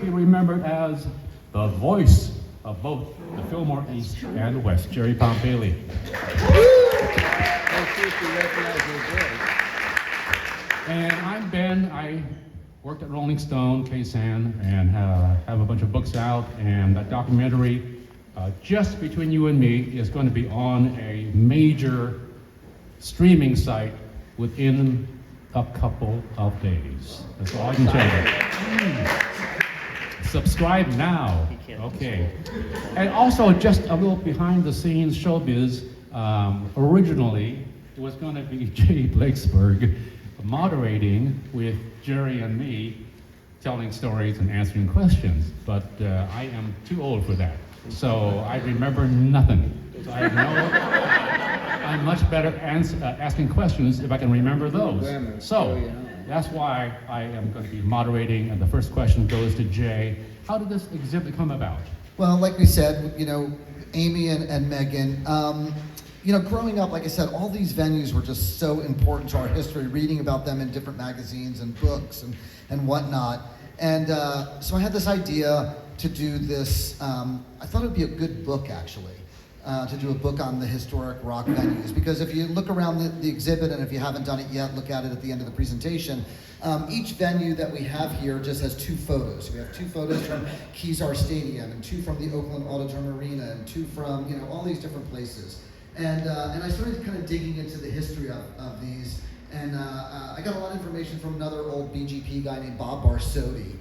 He remembered as the voice of both the Fillmore East and West, Jerry Pompili. And I'm Ben. I worked at Rolling Stone, K-San, and have a bunch of books out. And that documentary, Just Between You and Me, is going to be on a major streaming site within a couple of days. That's all I can tell you. Subscribe now. Okay. And also, just a little behind the scenes showbiz. Originally, it was going to be Jay Blakesberg moderating with Jerry and me, telling stories and answering questions. But I am too old for that. So I remember nothing. So I know I'm much better asking questions if I can remember those. So that's why I am going to be moderating, and the first question goes to Jay. How did this exhibit come about? Well, like we said, Amy and Megan, growing up, like I said, all these venues were just so important to our history, reading about them in different magazines and books and whatnot. And so I had this idea to do this, I thought it would be a good book, actually. To do a book on the historic rock venues, because if you look around the exhibit, and if you haven't done it yet, look at it at the end of the presentation. Each venue that we have here just has 2 photos. We have 2 photos from Kezar Stadium, and 2 from the Oakland Autodrome Arena, and 2 from all these different places. And I started kind of digging into the history of these, and I got a lot of information from another old BGP guy named Bob Barsotti.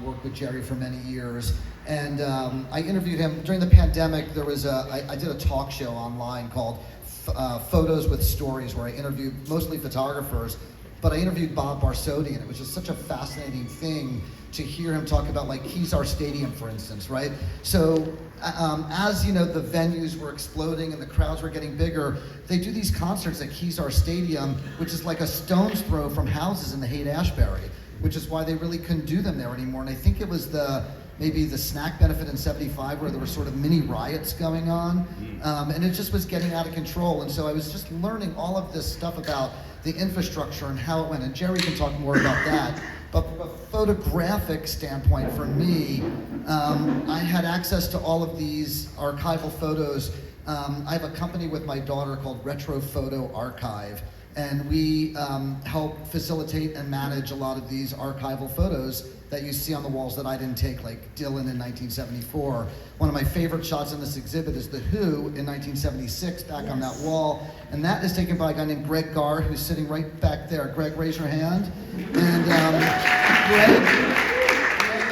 Worked with Jerry for many years, and I interviewed him during the pandemic. There was I did a talk show online called Photos with Stories, where I interviewed mostly photographers, but I interviewed Bob Barsotti, and it was just such a fascinating thing to hear him talk about, like, Kezar Stadium, for instance, right? So as the venues were exploding and the crowds were getting bigger, they do these concerts at Kezar Stadium, which is like a stone's throw from houses in the Haight-Ashbury, which is why they really couldn't do them there anymore. And I think it was maybe the snack benefit in '75 where there were sort of mini riots going on, and it just was getting out of control. And so I was just learning all of this stuff about the infrastructure and how it went, and Jerry can talk more about that. But from a photographic standpoint, for me, I had access to all of these archival photos. I have a company with my daughter called Retro Photo Archive, and we help facilitate and manage a lot of these archival photos that you see on the walls that I didn't take, like Dylan in 1974. One of my favorite shots in this exhibit is The Who in 1976, back on that wall. And that is taken by a guy named Greg Garr, who's sitting right back there. Greg, raise your hand. And Greg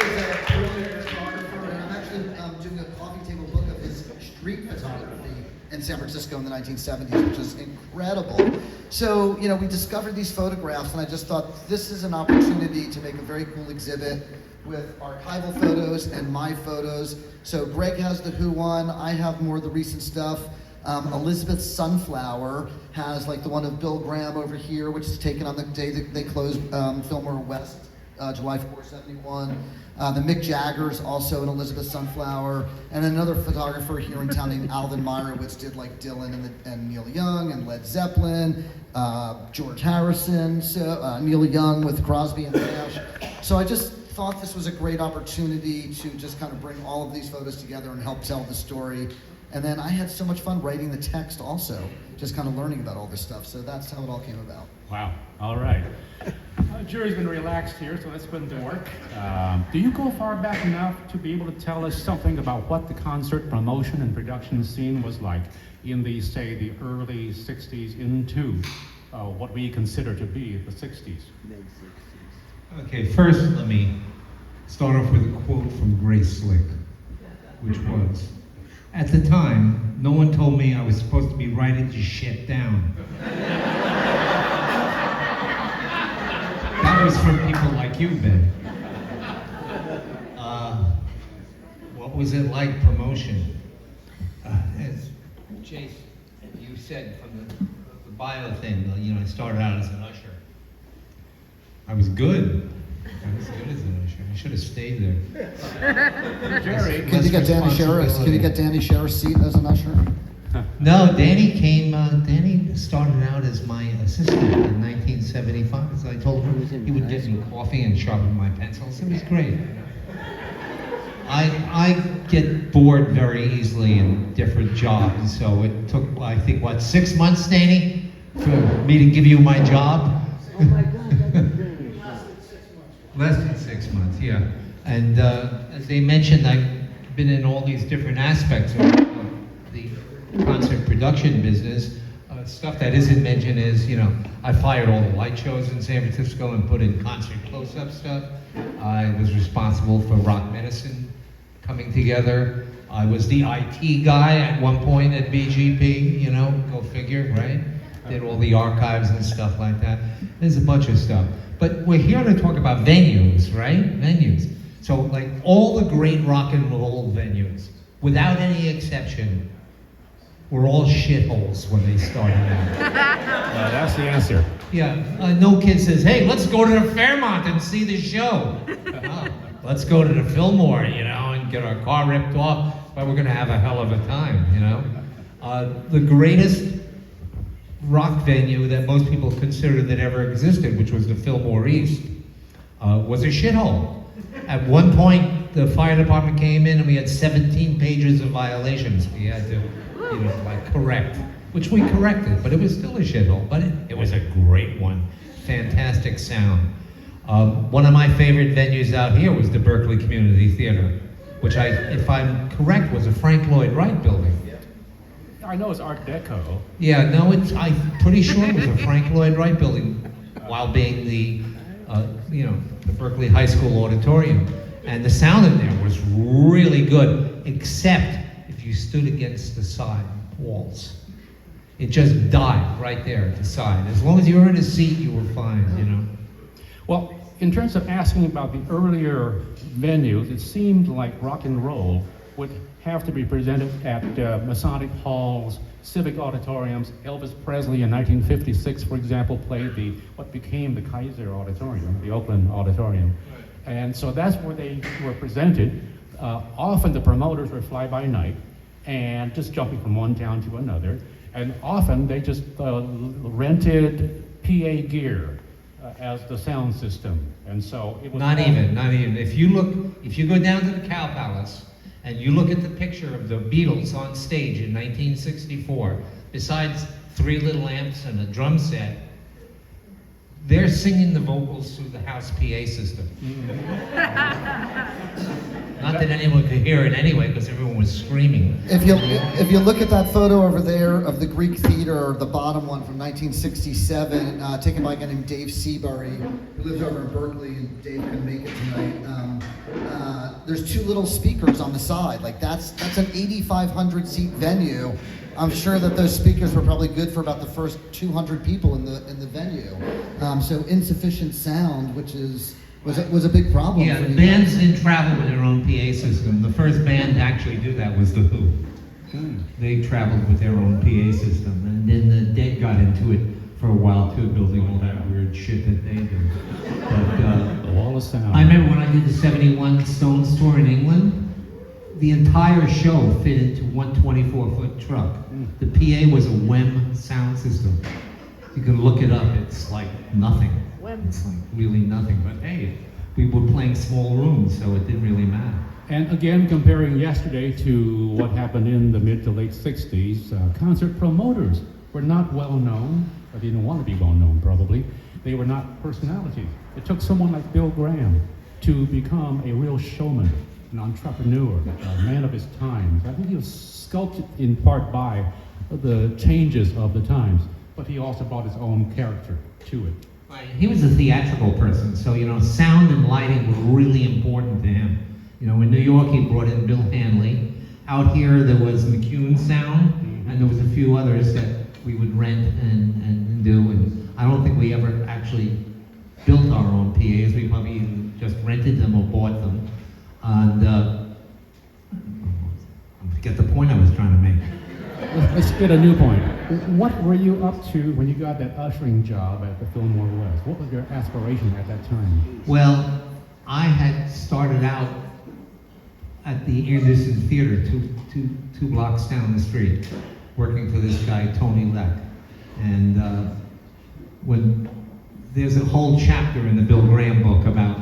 is a brilliant photographer, and I'm actually doing a coffee table book of his street photography in San Francisco in the 1970s, which is incredible. So, we discovered these photographs, and I just thought this is an opportunity to make a very cool exhibit with archival photos and my photos. So Greg has the Who one, I have more of the recent stuff. Elizabeth Sunflower has like the one of Bill Graham over here, which is taken on the day that they closed Fillmore West, July 4, '71. The Mick Jagger's also an Elizabeth Sunflower, and another photographer here in town named Alvin Meyerowitz did like Dylan and Neil Young and Led Zeppelin, George Harrison, Neil Young with Crosby and Nash. So I just thought this was a great opportunity to just kind of bring all of these photos together and help tell the story. And then I had so much fun writing the text also, just kind of learning about all this stuff. So that's how it all came about. Wow. All right. Jerry's been relaxed here, so let's put him to work. Do you go far back enough to be able to tell us something about what the concert promotion and production scene was like in the, say, the early 60s into what we consider to be the 60s? Okay, first let me start off with a quote from Grace Slick, which was, "At the time, no one told me I was supposed to be writing this shit down." That was from people like you, Ben. What was it like, promotion? Chase, you said from the bio thing, I started out as an usher. I was good. I was good as an usher. I should have stayed there. Jerry, Can you get Danny Sherriff's seat as an usher? No, Danny started out as my assistant in 1975. So I told him he would get me coffee and sharpen my pencils. It was great. I get bored very easily in different jobs, so it took, I think, what, 6 months, Danny, for me to give you my job? Oh my God, that's great. Less than 6 months, yeah. And as they mentioned, I've been in all these different aspects of the concert production business. Stuff that isn't mentioned is, I fired all the light shows in San Francisco and put in concert close-up stuff. I was responsible for Rock Medicine coming together. I was the IT guy at one point at BGP, go figure, right? Did all the archives and stuff like that. There's a bunch of stuff. But we're here to talk about venues, right? Venues. So like all the great rock and roll venues, without any exception, were all shitholes when they started out. That's the answer. Yeah, no kid says, hey, let's go to the Fairmont and see the show. Let's go to the Fillmore, and get our car ripped off, but we're gonna have a hell of a time, The greatest rock venue that most people consider that ever existed, which was the Fillmore East, was a shithole. At one point, the fire department came in and we had 17 pages of violations. We had to, correct, which we corrected, but it was still a shithole, but it was a great one. Fantastic sound. One of my favorite venues out here was the Berkeley Community Theater, which if I'm correct, was a Frank Lloyd Wright building. I know it's Art Deco. Yeah, no, I'm pretty sure it was a Frank Lloyd Wright building while being the Berkeley High School auditorium. And the sound in there was really good, except if you stood against the side walls. It just died right there at the side. As long as you were in a seat, you were fine, Well, in terms of asking about the earlier venues, it seemed like rock and roll would have to be presented at Masonic halls, civic auditoriums. Elvis Presley in 1956, for example, played what became the Kaiser Auditorium, the Oakland Auditorium. And so that's where they were presented. Often the promoters were fly-by-night and just jumping from one town to another. And often they just rented PA gear as the sound system. And so it was not even. If you go down to the Cow Palace and you look at the picture of the Beatles on stage in 1964, besides 3 little amps and a drum set, they're singing the vocals through the house PA system. Not that anyone could hear it anyway, because everyone was screaming. If you look at that photo over there of the Greek Theater, the bottom one from 1967, taken by a guy named Dave Seabury, who lives over in Berkeley, and Dave couldn't make it tonight. There's 2 little speakers on the side. Like that's an 8,500 seat venue. I'm sure that those speakers were probably good for about the first 200 people in the venue. So insufficient sound, which was a big problem. Yeah, for the bands didn't travel with their own PA system. The first band to actually do that was The Who. They traveled with their own PA system, and then the Dead got into it for a while too, building all that weird shit that they do. But the wall of sound. I remember when I did the '71 Stones tour in England. The entire show fit into one 24-foot truck. The PA was a WEM sound system. You can look it up. It's like nothing. It's like really nothing. But hey, we were playing small rooms, so it didn't really matter. And again, comparing yesterday to what happened in the mid to late 60s, concert promoters were not well known, or they didn't want to be well known probably. They were not personalities. It took someone like Bill Graham to become a real showman, an entrepreneur, a man of his times. I think he was sculpted in part by the changes of the times, but he also brought his own character to it. Right. He was a theatrical person, so sound and lighting were really important to him. In New York, he brought in Bill Hanley. Out here, there was McCune Sound, and there was a few others that we would rent and do. And I don't think we ever actually built our own PAs. We probably either just rented them or bought them. And I forget the point I was trying to make. Let's get a new point. What were you up to when you got that ushering job at the Fillmore West? What was your aspiration at that time? Well, I had started out at the Anderson Theater, two blocks down the street, working for this guy, Tony Leck. And when there's a whole chapter in the Bill Graham book about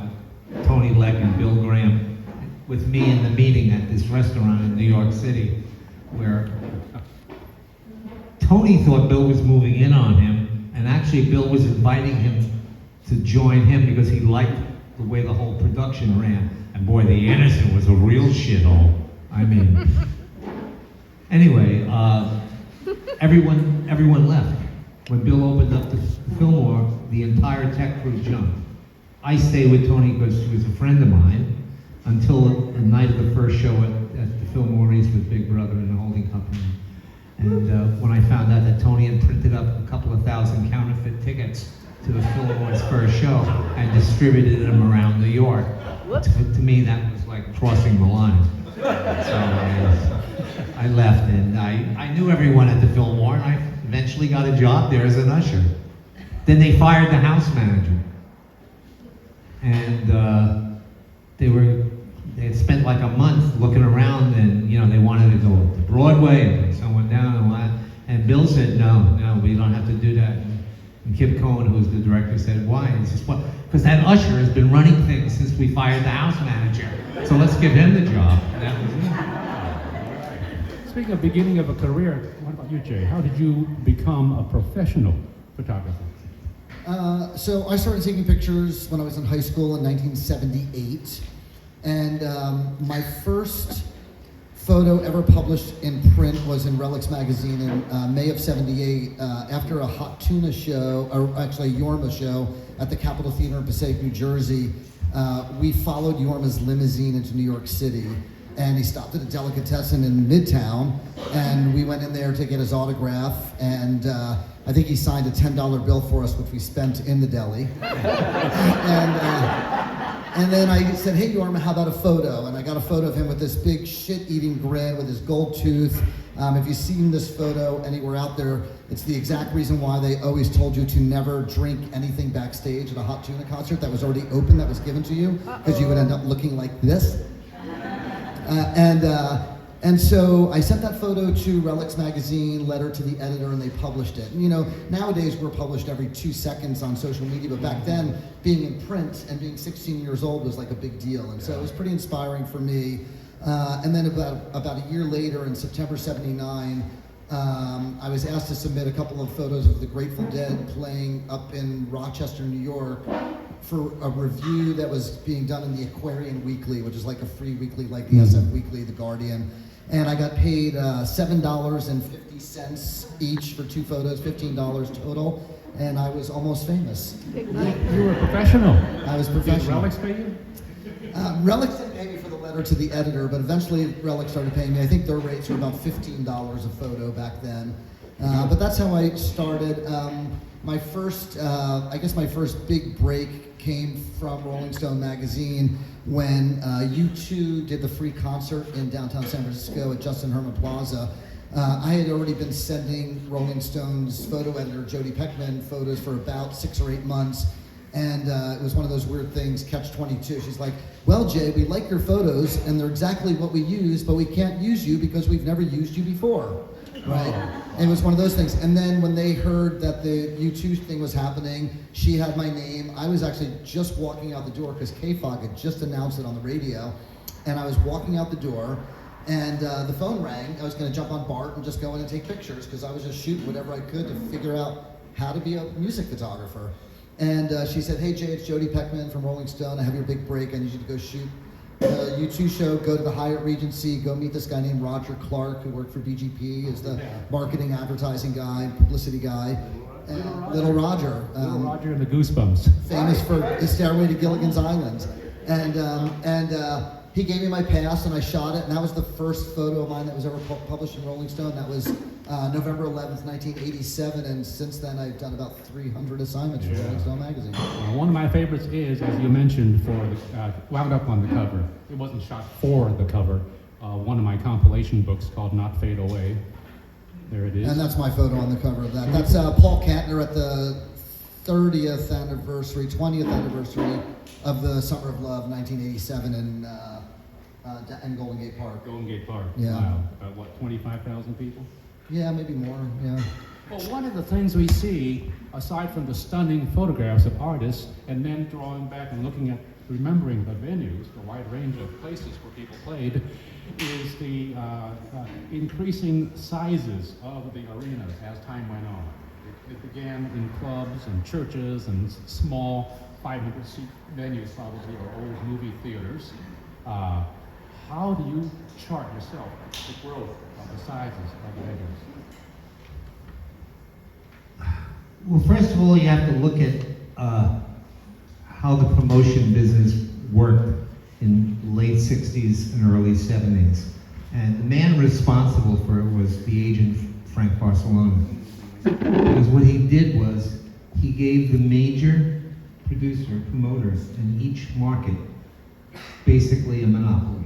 Tony Leck and Bill Graham with me in the meeting at this restaurant in New York City, where Tony thought Bill was moving in on him, and actually Bill was inviting him to join him because he liked the way the whole production ran. And boy, the Anderson was a real shithole. I mean, anyway, everyone left. When Bill opened up the Fillmore, the entire tech crew jumped. I stayed with Tony because she was a friend of mine until the night of the first show at the Fillmore East with Big Brother and the holding company. And when I found out that Tony had printed up a couple of thousand counterfeit tickets to the Fillmore's first show and distributed them around New York, to me that was like crossing the line. So I left, and I knew everyone at the Fillmore, and I eventually got a job there as an usher. Then they fired the house manager, and they had spent like a month looking around, and they wanted to go to Broadway and put someone down and what. And Bill said, no, we don't have to do that. And Kip Cohen, who was the director, said, why? And he says, well, because that usher has been running things since we fired the house manager. So let's give him the job. And that was it. Speaking of beginning of a career, what about you, Jay? How did you become a professional photographer? So I started taking pictures when I was in high school in 1978. And my first photo ever published in print was in Relics magazine in May of '78 after a hot tuna show, or actually a Yorma show at the Capitol Theater in Passaic, New Jersey. We followed Yorma's limousine into New York City, and he stopped at a delicatessen in Midtown, and we went in there to get his autograph, and I think he signed a $10 bill for us, which we spent in the deli. And then I said, hey, Yorma, how about a photo? And I got a photo of him with this big shit-eating grin with his gold tooth. If you've seen this photo anywhere out there, it's the exact reason why they always told you to never drink anything backstage at a Hot Tuna concert that was already open, that was given to you, because you would end up looking like this. And so I sent that photo to Relics magazine, letter to the editor, and they published it. And nowadays we're published every 2 seconds on social media, but back then, being in print and being 16 years old was like a big deal. And so it was pretty inspiring for me. And then about a year later, in September '79, I was asked to submit a couple of photos of the Grateful Dead playing up in Rochester, New York, for a review that was being done in the Aquarian Weekly, which is like a free weekly like the SF Weekly, The Guardian. And I got paid $7.50 each for 2 photos, $15 total, and I was almost famous. You were a professional. I was Did professional. Relics pay you? Relics didn't pay me for the letter to the editor, but eventually Relics started paying me. I think their rates were about $15 a photo back then. But that's how I started. My first big break came from Rolling Stone magazine when U2 did the free concert in downtown San Francisco at Justin Herman Plaza. I had already been sending Rolling Stone's photo editor, Jody Peckman, photos for about 6 or 8 months. And it was one of those weird things, catch-22. She's like, well, Jay, we like your photos, and they're exactly what we use, but we can't use you because we've never used you before, right? And it was one of those things. And then when they heard that the U2 thing was happening, she had my name. I was actually just walking out the door because K-Fog had just announced it on the radio, and I was walking out the door, and the phone rang. I was going to jump on BART and just go in and take pictures because I was just shooting whatever I could to figure out how to be a music photographer. And she said, hey Jay, it's Jody Peckman from Rolling Stone. I have your big break. I need you to go shoot the U2 show, go to the Hyatt Regency, go meet this guy named Roger Clark, who worked for BGP, is the marketing advertising guy, publicity guy. Little Roger. Little Roger and the Goosebumps. Famous for the Stairway to Gilligan's Island. And he gave me my pass and I shot it, and that was the first photo of mine that was ever published in Rolling Stone. That was November 11th, 1987, and since then I've done about 300 assignments for Rolling Stone magazine. One of my favorites is, as you mentioned, wound up on the cover. It wasn't shot for the cover. One of my compilation books called Not Fade Away. There it is. And that's my photo on the cover of that. That's Paul Kantner at the 20th anniversary of the Summer of Love, 1987, in Golden Gate Park. Golden Gate Park. Yeah. Wow. About what, 25,000 people? Yeah, maybe more, yeah. Well, one of the things we see, aside from the stunning photographs of artists, and then drawing back and looking at remembering the venues, the wide range of places where people played, is the increasing sizes of the arenas as time went on. It began in clubs and churches and small 500-seat venues, probably, or old movie theaters. How do you chart yourself the growth of the sizes of the venues? Well, first of all, you have to look at how the promotion business worked in the late 60s and early 70s. And the man responsible for it was the agent Frank Barcelona. Because what he did was, he gave the major promoters in each market basically a monopoly.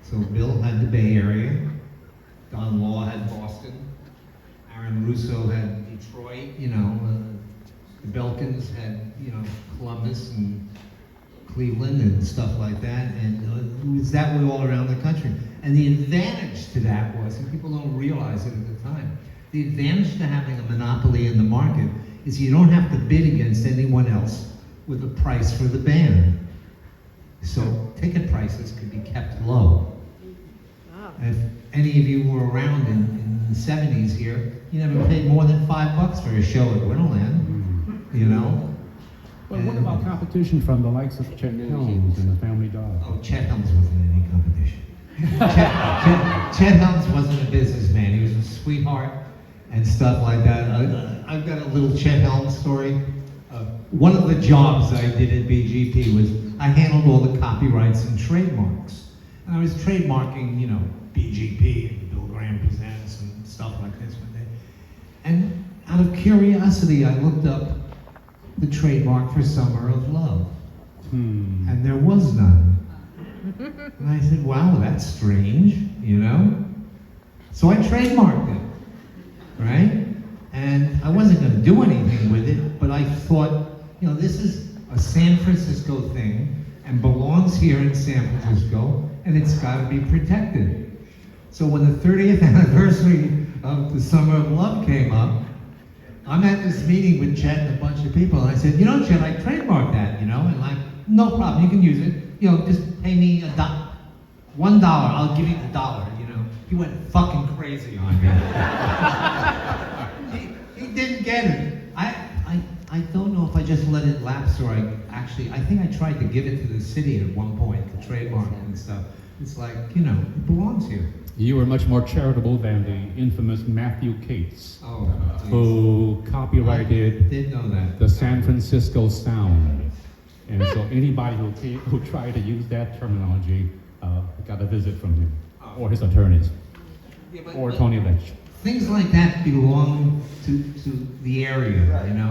So Bill had the Bay Area, Don Law had Boston, Aaron Russo had Detroit, the Belkins had, Columbus and Cleveland and stuff like that, and it was that way all around the country. And the advantage to that was, and people don't realize it at the time, the advantage to having a monopoly in the market is you don't have to bid against anyone else with a price for the band. So ticket prices could be kept low. If any of you were around in the 70s here, you never paid more than $5 for a show at Winterland, But what about competition from the likes of Chet Helms and the Family Dog? Oh, Chet Helms wasn't in any competition. Chet Helms wasn't a businessman. He was a sweetheart and stuff like that. I've got a little Chet Helms story. One of the jobs I did at BGP was I handled all the copyrights and trademarks. And I was trademarking, BGP and Bill Graham Presents and stuff like this one day. And out of curiosity, I looked up the trademark for Summer of Love. And there was none. And I said, wow, that's strange, So I trademarked it, right? And I wasn't going to do anything with it, but I thought, this is a San Francisco thing and belongs here in San Francisco, and it's got to be protected. So when the 30th anniversary of the Summer of Love came up, I'm at this meeting with Chet and a bunch of people, and I said, Chet, I trademarked that, and no problem, you can use it. Just pay me $1, I'll give you the $1, He went fucking crazy on me. he didn't get it. I don't know if I just let it lapse or I think I tried to give it to the city at one point, the trademark and stuff. It's like, it belongs here. You were much more charitable than the infamous Matthew Cates, Oh, who copyrighted didn't know that. the San Francisco sound. And so anybody who tried to use that terminology got a visit from him, or his attorneys, or Tony Lynch. Things like that belong to the area,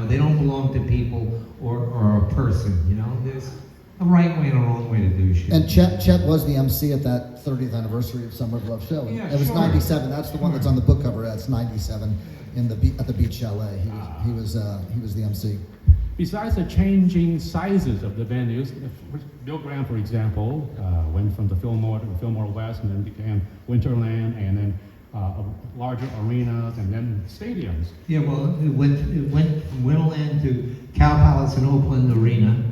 They don't belong to people or a person, There's a right way and a wrong way to do shit. And Chet was the MC at that 30th anniversary of Summer of Love show. Yeah, it was sure. 97. That's the one that's on the book cover. That's 97 at the Beach Chalet. He was the MC. Besides the changing sizes of the venues, Bill Graham, for example, went from the Fillmore to the Fillmore West, and then began Winterland, and then larger arenas, and then stadiums. Yeah, well, it went from Winterland to Cow Palace and Oakland Arena,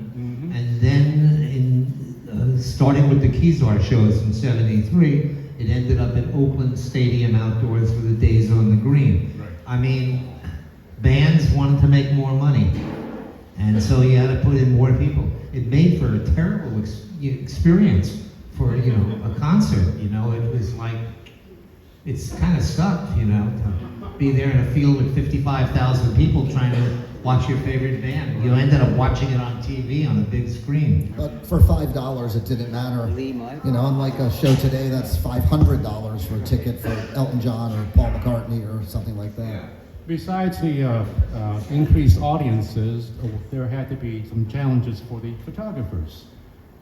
and then starting with the Kezar shows in '73, it ended up at Oakland Stadium outdoors for the Days on the Green. Right. I mean, bands wanted to make more money, and so you had to put in more people. It made for a terrible experience for a concert. It was like, it's kind of sucked, to be there in a field with 55,000 people trying to watch your favorite band. You ended up watching it on TV on a big screen. But for $5, it didn't matter. Unlike a show today, that's $500 for a ticket for Elton John or Paul McCartney or something like that. Besides the increased audiences, there had to be some challenges for the photographers.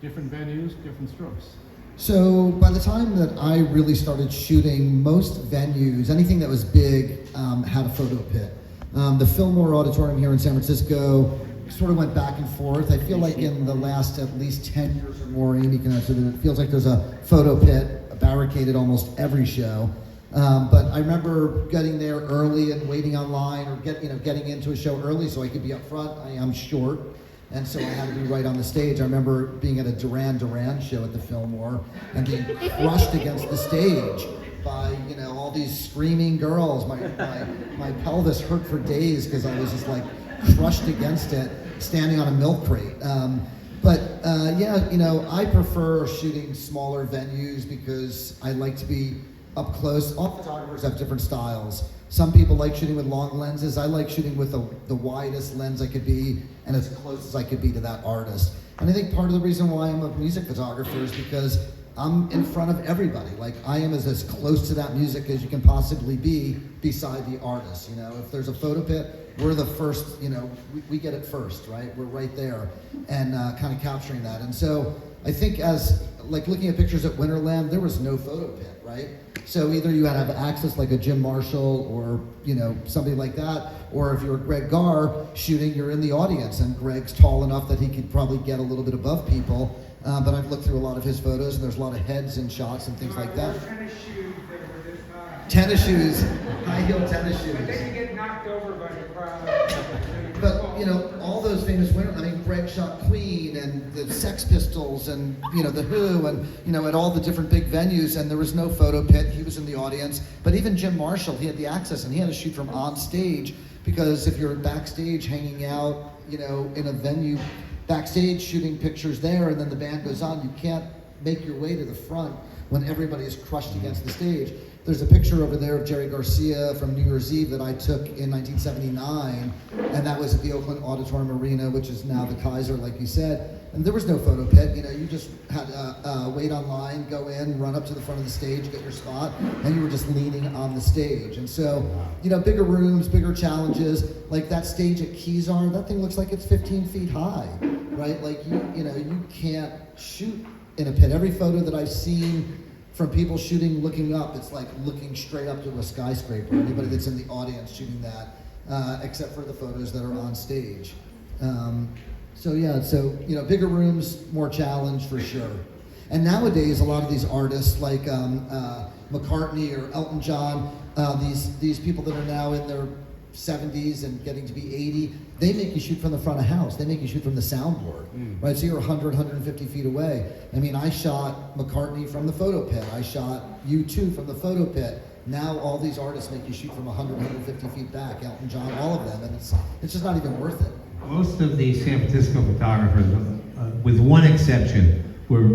Different venues, different strokes. So by the time that I really started shooting, most venues, anything that was big, had a photo pit. The Fillmore Auditorium here in San Francisco sort of went back and forth. I feel like in the last at least 10 years or more, Amy can answer that, it feels like there's a photo pit barricaded almost every show. But I remember getting there early and waiting online, or getting into a show early so I could be up front. I am short. And so I had to be right on the stage. I remember being at a Duran Duran show at the Fillmore and being crushed against the stage by, you know, all these screaming girls. My pelvis hurt for days because I was just like crushed against it, standing on a milk crate. Yeah, you know, I prefer shooting smaller venues because I like to be up close. All photographers have different styles. Some people like shooting with long lenses. I like shooting with the widest lens I could be and as close as I could be to that artist. And I think part of the reason why I'm a music photographer is because I'm in front of everybody. Like, I am as close to that music as you can possibly be beside the artist. You know, if there's a photo pit, we're the first, you know, we get it first, right? We're right there and kind of capturing that. And so I think as, like, looking at pictures at Winterland, there was no photo pit, right? So either you had to have access like a Jim Marshall or, you know, somebody like that, or if you're Greg Garr shooting, you're in the audience, and Greg's tall enough that he could probably get a little bit above people. But I've looked through a lot of his photos, and there's a lot of heads and shots and things like that. Tennis shoes that were this high. Tennis shoes, high heel tennis shoes. But then you get knocked over by the crowd. But, you know, all those famous winners, I mean, Greg shot Queen and the Sex Pistols and, you know, The Who and, you know, at all the different big venues, and there was no photo pit. He was in the audience. But even Jim Marshall, he had the access, and he had to shoot from on stage, because if you're backstage hanging out, you know, in a venue, backstage shooting pictures there, and then the band goes on, you can't make your way to the front when everybody is crushed against the stage. There's a picture over there of Jerry Garcia from New Year's Eve that I took in 1979, and that was at the Oakland Auditorium Arena, which is now the Kaiser, like you said. And there was no photo pit. You know, you just had to wait online, go in, run up to the front of the stage, get your spot, and you were just leaning on the stage. And so, you know, bigger rooms, bigger challenges. Like that stage at Kezar, that thing looks like it's 15 feet high, right? Like you know, you can't shoot in a pit. Every photo that I've seen from people shooting looking up, it's like looking straight up to a skyscraper. Anybody that's in the audience shooting that, except for the photos that are on stage. So you know, bigger rooms, more challenge for sure. And nowadays, a lot of these artists like McCartney or Elton John, these people that are now in their 70s and getting to be 80, they make you shoot from the front of house. They make you shoot from the soundboard, right? So you're 100, 150 feet away. I mean, I shot McCartney from the photo pit. I shot U2 from the photo pit. Now all these artists make you shoot from 100, 150 feet back. Elton John, all of them, and it's just not even worth it. Most of the San Francisco photographers, with one exception, were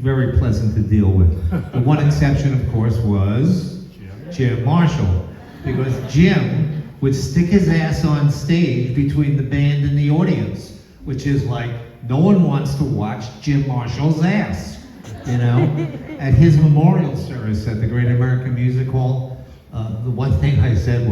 very pleasant to deal with. The one exception, of course, was Jim Marshall, because Jim would stick his ass on stage between the band and the audience, which is like, no one wants to watch Jim Marshall's ass, you know? At his memorial service at the Great American Music Hall, the one thing I said,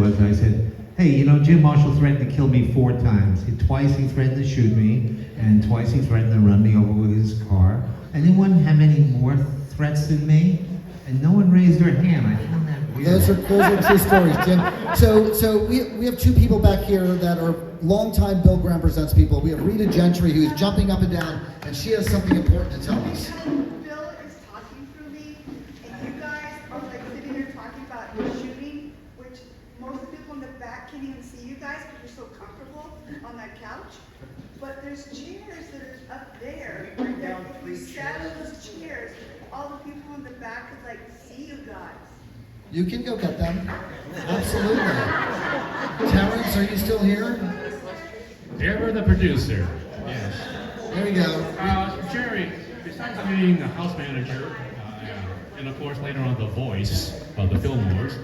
hey, you know, Jim Marshall threatened to kill me 4 times. Twice he threatened to shoot me, and twice he threatened to run me over with his car. Anyone have any more threats than me? And no one raised their hand. I found that weird. Those are true stories, Jim. So we have 2 people back here that are longtime Bill Graham Presents people. We have Rita Gentry, who's jumping up and down, and she has something important to tell us. Bill is talking through me, and you guys are like sitting here talking about your shooting, which most of the people in the back can't even see you guys because you're so comfortable on that couch. But there's chairs that are up there. That if you sat on those chairs, all the people in the back could like see you guys. You can go get them. Absolutely. Terrence, are you still here? Ever the producer. Yes. There you go. Jerry, besides being a house manager, and of course later on the voice of the Fillmores,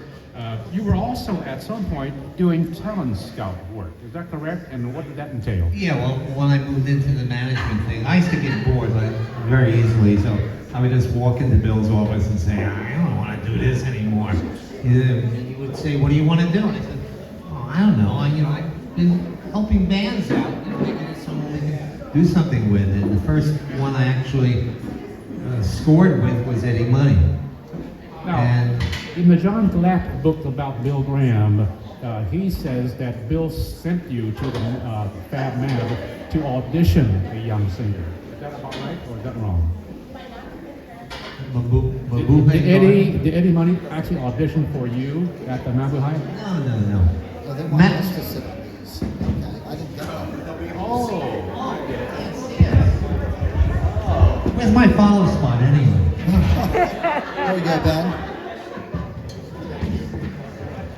you were also at some point doing talent scout work. Is that correct? And what did that entail? Yeah, well, when I moved into the management thing, I used to get bored like very easily, so I would just walk into Bill's office and say, I don't want to do this anymore. And he would say, what do you want to do? And I said, oh, I don't know. I've been helping bands out. Maybe there's someone we can do something with. And the first one I actually scored with was Eddie Money. Now, And in the John Glapp book about Bill Graham, he says that Bill sent you to the Fab Mad to audition a young singer. Is that about right, or is that wrong? Did Eddie Money actually audition for you at the Malibu High? No, they want us to sit on these. Okay, I didn't get that. Oh, There we go, Ben.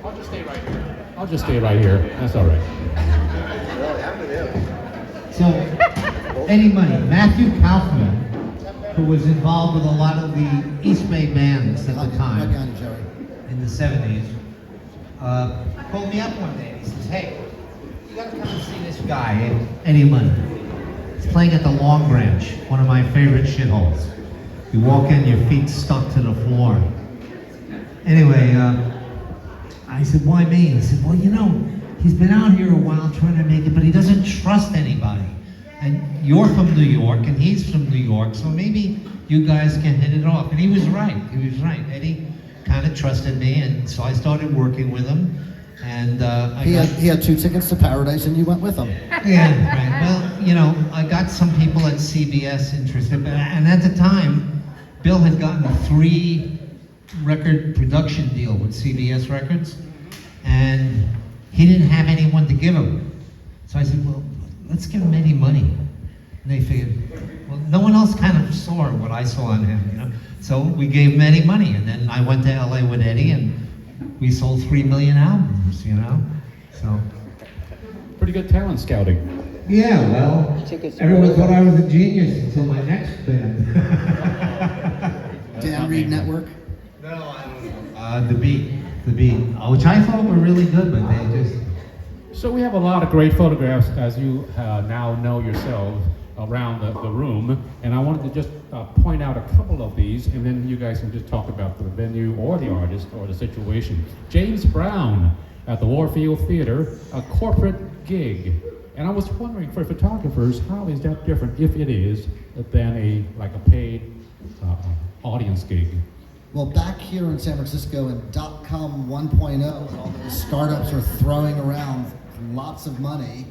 I'll just stay right here. I'll just stay right here. That's all right. So, Eddie Money, Matthew Kaufman, who was involved with a lot of the East Bay bands at the Right time behind you, Jerry. in the 70s, called me up one day and he says, hey, you gotta come and see this guy, Eddie Money. He's playing at the Long Branch, one of my favorite shitholes. You walk in, your feet stuck to the floor. Anyway, I said, why me? He said, well, you know, he's been out here a while trying to make it, but he doesn't trust anybody. And you're from New York, and he's from New York, so maybe you guys can hit it off. And he was right. He was right. Eddie kind of trusted me, and so I started working with him. And He had 2 tickets to Paradise, and you went with him. yeah, right. Well, you know, I got some people at CBS interested, and at the time, Bill had gotten a 3-record production deal with CBS Records, and he didn't have anyone to give him. So I said, well, let's give him Eddie Money. And they figured, well, no one else kind of saw what I saw on him, you know. So we gave him Eddie Money, and then I went to LA with Eddie, and we sold 3 million albums, you know. So. Pretty good talent scouting. Yeah, well, everyone thought I was a genius until my next band. Dan Reed Network. No, I don't know. The Beat, which I thought were really good, but they just. So we have a lot of great photographs, as you now know yourselves, around the room, and I wanted to just point out a couple of these, and then you guys can just talk about the venue or the artist or the situation. James Brown at the Warfield Theater, a corporate gig. And I was wondering, for photographers, how is that different, if it is, than a paid audience gig? Well, back here in San Francisco in .com 1.0, when all those startups are throwing around lots of money,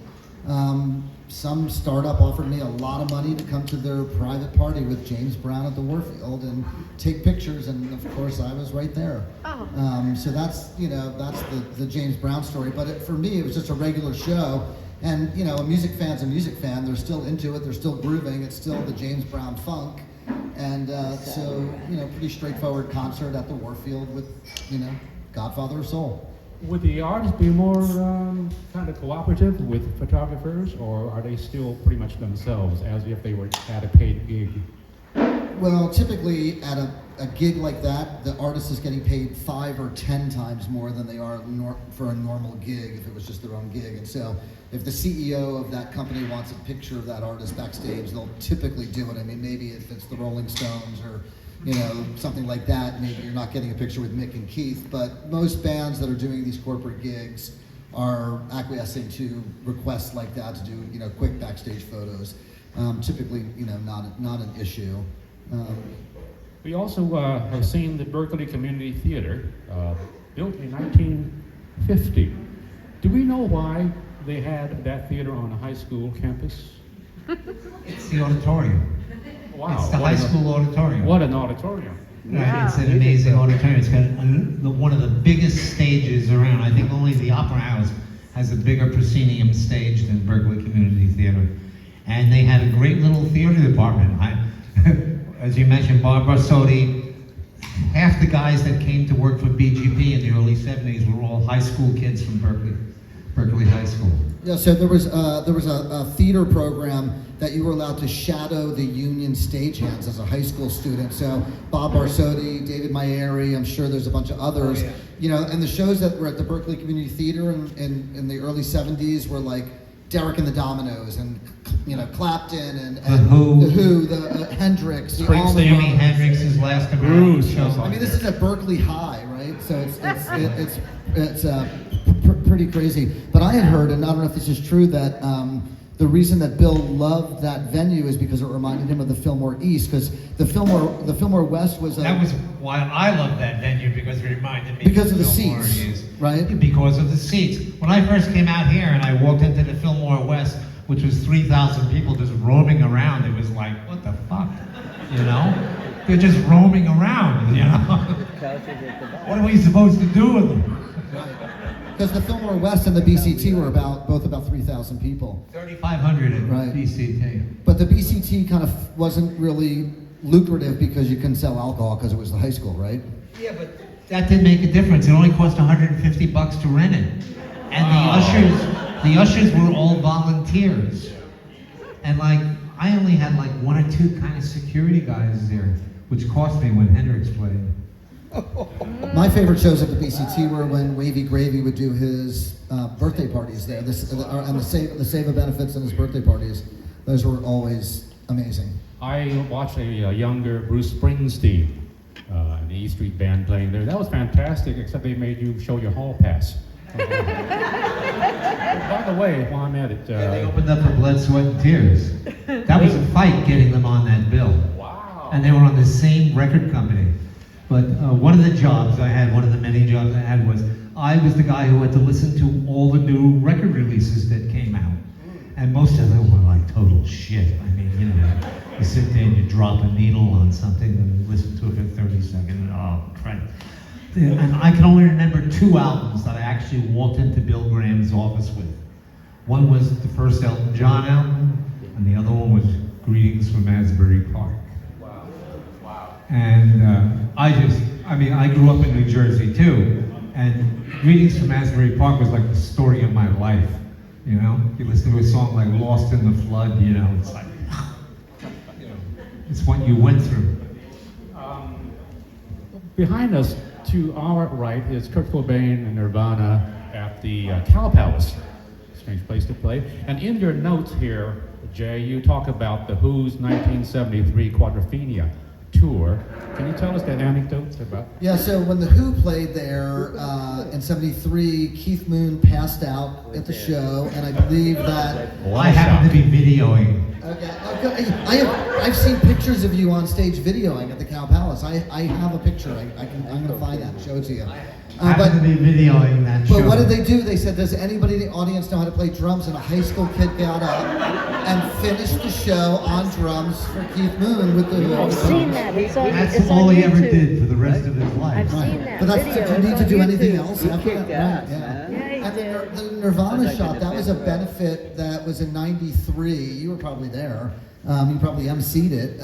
some startup offered me a lot of money to come to their private party with James Brown at the Warfield and take pictures, and of course I was right there. Oh. So that's the James Brown story. But for me, it was just a regular show, and a music fan's a music fan. They're still into it. They're still grooving. It's still the James Brown funk, and so pretty straightforward concert at the Warfield with Godfather of Soul. Would the artists be more kind of cooperative with photographers, or are they still pretty much themselves, as if they were at a paid gig? Well, typically at a gig like that, the artist is getting paid 5 or 10 times more than they are for a normal gig if it was just their own gig. And so if the CEO of that company wants a picture of that artist backstage, they'll typically do it. I mean, maybe if it's the Rolling Stones or something like that, maybe you're not getting a picture with Mick and Keith, but most bands that are doing these corporate gigs are acquiescing to requests like that to do, quick backstage photos. Typically, not an issue. We also have seen the Berkeley Community Theater, built in 1950. Do we know why they had that theater on a high school campus? It's the auditorium. Wow. It's the high school auditorium. What an auditorium. Right, it's an amazing auditorium. It's got one of the biggest stages around. I think only the Opera House has a bigger proscenium stage than Berkeley Community Theater. And they had a great little theater department. As you mentioned, Barbara Sodi, half the guys that came to work for BGP in the early 70s were all high school kids from Berkeley High School. Yeah, so there was a theater program that you were allowed to shadow the union stagehands as a high school student. So Bob Barsodi, David Mayeri, I'm sure there's a bunch of others. Oh, yeah. And the shows that were at the Berkeley Community Theater in the early 70s were like Derek and the Dominoes and Clapton and The Who. Hendrix, the Springsteen. Allman Jimi Brothers. Hendrix's last Bruce. show. I mean, this is at Berkeley High, right? So it's pretty crazy. But I had heard, and I don't know if this is true, that the reason that Bill loved that venue is because it reminded him of the Fillmore East, because the Fillmore West was That was why I loved that venue, because it reminded me because of the Fillmore seats, is. right? Because of the seats. When I first came out here and I walked into the Fillmore West, which was 3,000 people just roaming around, it was like, what the fuck? They're just roaming around, What are we supposed to do with them? Because the Fillmore West and the BCT were both about 3,000 people. 3,500 at Right. BCT. But the BCT kind of wasn't really, lucrative because you couldn't sell alcohol because it was the high school, right? Yeah, but that didn't make a difference. It only cost $150 to rent it. And the ushers were all volunteers. And like, I only had like 1 or 2 kind of security guys there, which cost me when Hendrix played. My favorite shows at the BCT were when Wavy Gravy would do his birthday parties there, and the Save a Benefits and his birthday parties. Those were always amazing. I watched a younger Bruce Springsteen, the E Street Band playing there. That was fantastic, except they made you show your hall pass. By the way, while I'm at it, They opened up for Blood, Sweat, and Tears. That was a fight getting them on that bill. wow. And they were on the same record company. But one of the jobs I had, one of the many jobs I had, was I was the guy who had to listen to all the new record releases that came out. And most of them were like total shit. I mean, you know, you sit there and you drop a needle on something and you listen to it for 30 seconds, and oh, crap. And I can only remember 2 albums that I actually walked into Bill Graham's office with. One was the first Elton John album, and the other one was Greetings from Asbury Park. Wow. Wow. And I grew up in New Jersey too, and Greetings from Asbury Park was like the story of my life, you know? You listen to a song like Lost in the Flood, you know, it's like, you know, it's what you went through. Behind us, to our right, is Kurt Cobain and Nirvana at the Cow Palace. Strange place to play. And in your notes here, Jay, you talk about the Who's 1973 Quadrophenia tour. Can you tell us that anecdote about? Yeah, so when the Who played there in '73, Keith Moon passed out at the show, and I believe that. Well, I happen to be videoing. Okay, I've seen pictures of you on stage videoing at the Cow Palace. I have a picture. I'm gonna find that and show it to you. I happen to be videoing that show. But what did they do? They said, does anybody in the audience know how to play drums? And a high school kid got up and finished the show on drums for Keith Moon with the Who. I've seen that. That's all he ever did for the rest of his life. I've seen that But that's, video. did you need It's to on do anything YouTube. else He after kicked that? ass, Right, man. yeah. Yeah, he And did. the Nirvana shot, that was a benefit that was in '93. You were probably there. You probably emceed it.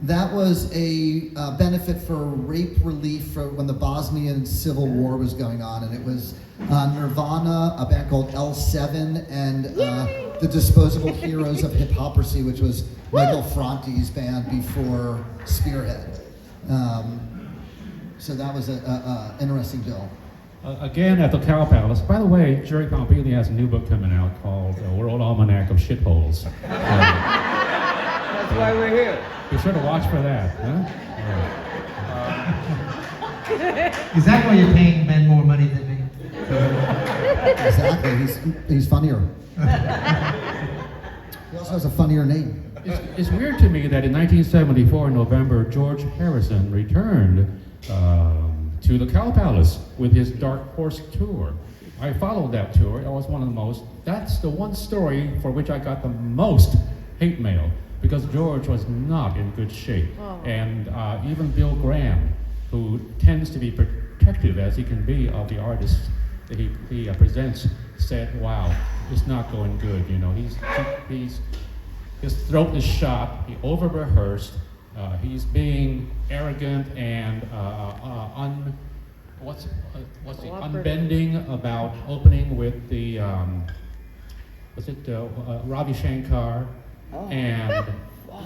That was a benefit for rape relief for when the Bosnian Civil War was going on, and it was Nirvana, a band called L7, and the Disposable Heroes of Hypocrisy, which was Michael Franti's band before Spearhead. So that was an interesting bill. Again at the Cow Palace. By the way, Jerry Pompili has a new book coming out called World Almanac of Shitholes. That's why we're here. Be sure to watch for that. Huh? Is that why you're paying Ben more money than me? Exactly, he's funnier. He also has a funnier name. It's weird to me that in 1974, in November, George Harrison returned to the Cow Palace with his Dark Horse tour. I followed that tour. It was one of the most, that's the one story for which I got the most hate mail, because George was not in good shape. Oh. And even Bill Graham, who tends to be protective as he can be of the artists that he presents, said, wow, it's not going good. You know, his throat is shot, he over-rehearsed, he's being arrogant and unbending about opening with the, Ravi Shankar, and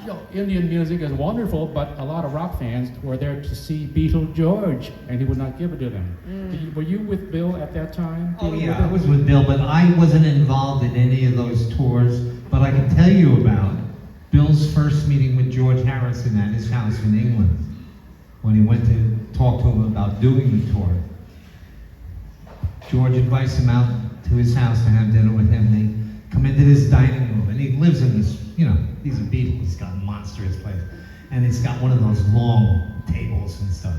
you know, Indian music is wonderful, but a lot of rock fans were there to see Beatle George, and he would not give it to them. Were you with Bill at that time? Oh yeah, I was with Bill, but I wasn't involved in any of those tours. But I can tell you about Bill's first meeting with George Harrison at his house in England, when he went to talk to him about doing the tour. George invites him out to his house to have dinner with him. They come into this dining room, and he lives in this, you know, he's a Beatle, he's got a monstrous place. And it's got one of those long tables and stuff.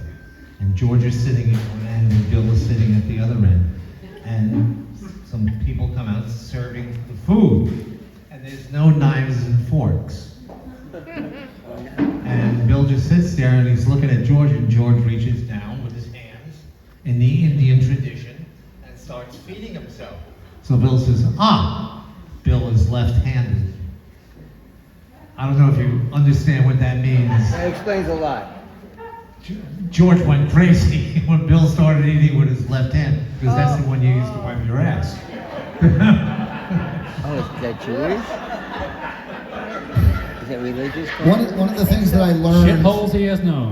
And George is sitting at one end, and Bill is sitting at the other end. And some people come out serving the food, and there's no knives and forks. And Bill just sits there, and he's looking at George, and George reaches down with his hands in the Indian tradition and starts feeding himself. So Bill says, Bill is left-handed. I don't know if you understand what that means. That explains a lot. George went crazy when Bill started eating with his left hand, because that's the one you use to wipe your ass. Oh, is that Jewish? Is that religious? One of the things that I learned. Shitholes he has known.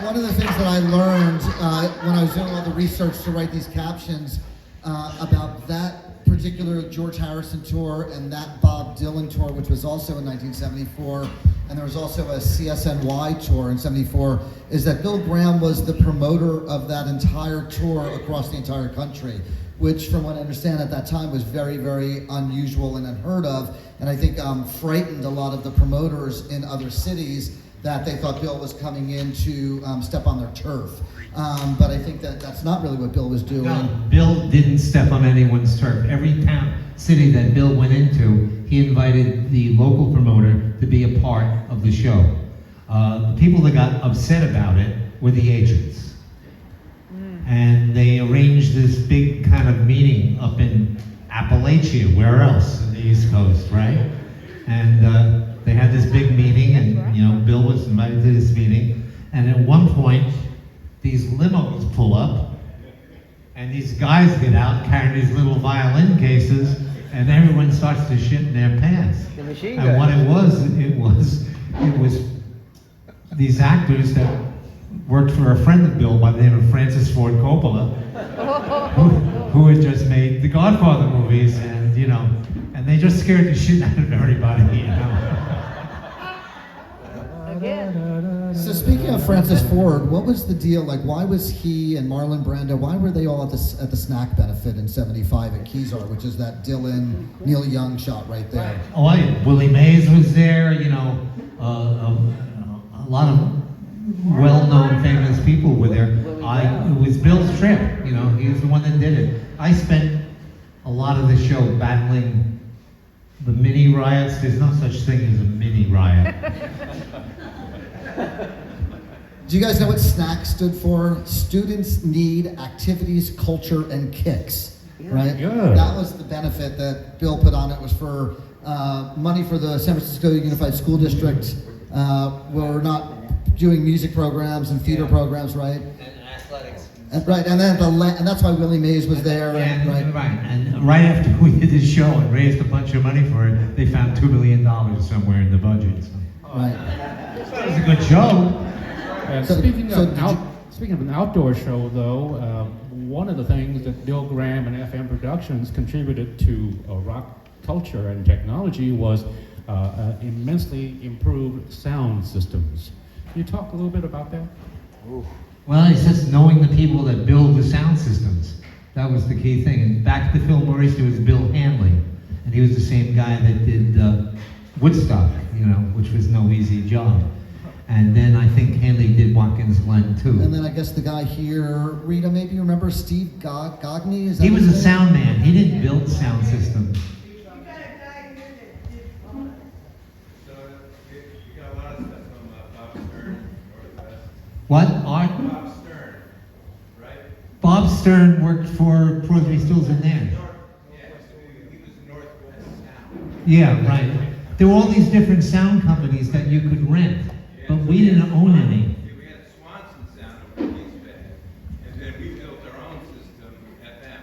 One of the things that I learned when I was doing all the research to write these captions about that particular George Harrison tour and that Bob Dylan tour, which was also in 1974, and there was also a CSNY tour in 74, is that Bill Graham was the promoter of that entire tour across the entire country, which from what I understand at that time was very, very unusual and unheard of, and I think frightened a lot of the promoters in other cities that they thought Bill was coming in to step on their turf. But I think that that's not really what Bill was doing. No, Bill didn't step on anyone's turf. Every town, city that Bill went into, he invited the local promoter to be a part of the show. The people that got upset about it were the agents. And they arranged this big kind of meeting up in Appalachia, where else? In the East Coast, right? And they had this big meeting, and Bill was invited to this meeting. And at one point, these limos pull up, and these guys get out carrying these little violin cases, and everyone starts to shit in their pants. The machine And what gun. it was these actors that worked for a friend of Bill by the name of Francis Ford Coppola, who had just made the Godfather movies, and and they just scared the shit out of everybody, Again. So speaking of Francis Ford, what was the deal? Like, why was he and Marlon Brando, why were they all at the snack benefit in 75 at Kezar, which is that Dylan, Neil Young shot right there? Oh, Willie Mays was there, a lot of well-known famous people were there. It was Bill's trip, he was the one that did it. I spent a lot of the show battling the mini riots. There's no such thing as a mini riot. Do you guys know what SNAC stood for? Students Need Activities, Culture, and Kicks, right? Good. That was the benefit that Bill put on it, was for money for the San Francisco Unified School District. We're not doing music programs and theater programs, right? And athletics. Right, and then and that's why Willie Mays was there, And, right? and right after we did this show and raised a bunch of money for it, they found $2 million somewhere in the budget. So. Right. It was a good show. And So- speaking so of did you- speaking of an outdoor show, though, one of the things that Bill Graham and FM Productions contributed to rock culture and technology was immensely improved sound systems. Can you talk a little bit about that? Well, it's just knowing the people that build the sound systems. That was the key thing. And back to Phil Maurice, there was Bill Hanley, and he was the same guy that did Woodstock, which was no easy job. And then I think Hanley did Watkins Glen too. And then I guess the guy here, Rita, maybe you remember Steve Gogney? Is that He was his a name? sound man. He didn't build sound systems. You got a guy here that did phone. So you got a lot of stuff from Bob Stern, Northwest. What? Art? Bob Stern, right? Bob Stern worked for Crosby, Stills and Nash. Yeah, so he was Northwest Sound. Yeah, right. There were all these different sound companies that you could rent, but we didn't own any. We had Swanson Sound over Blakesberg, and then we built our own system at them.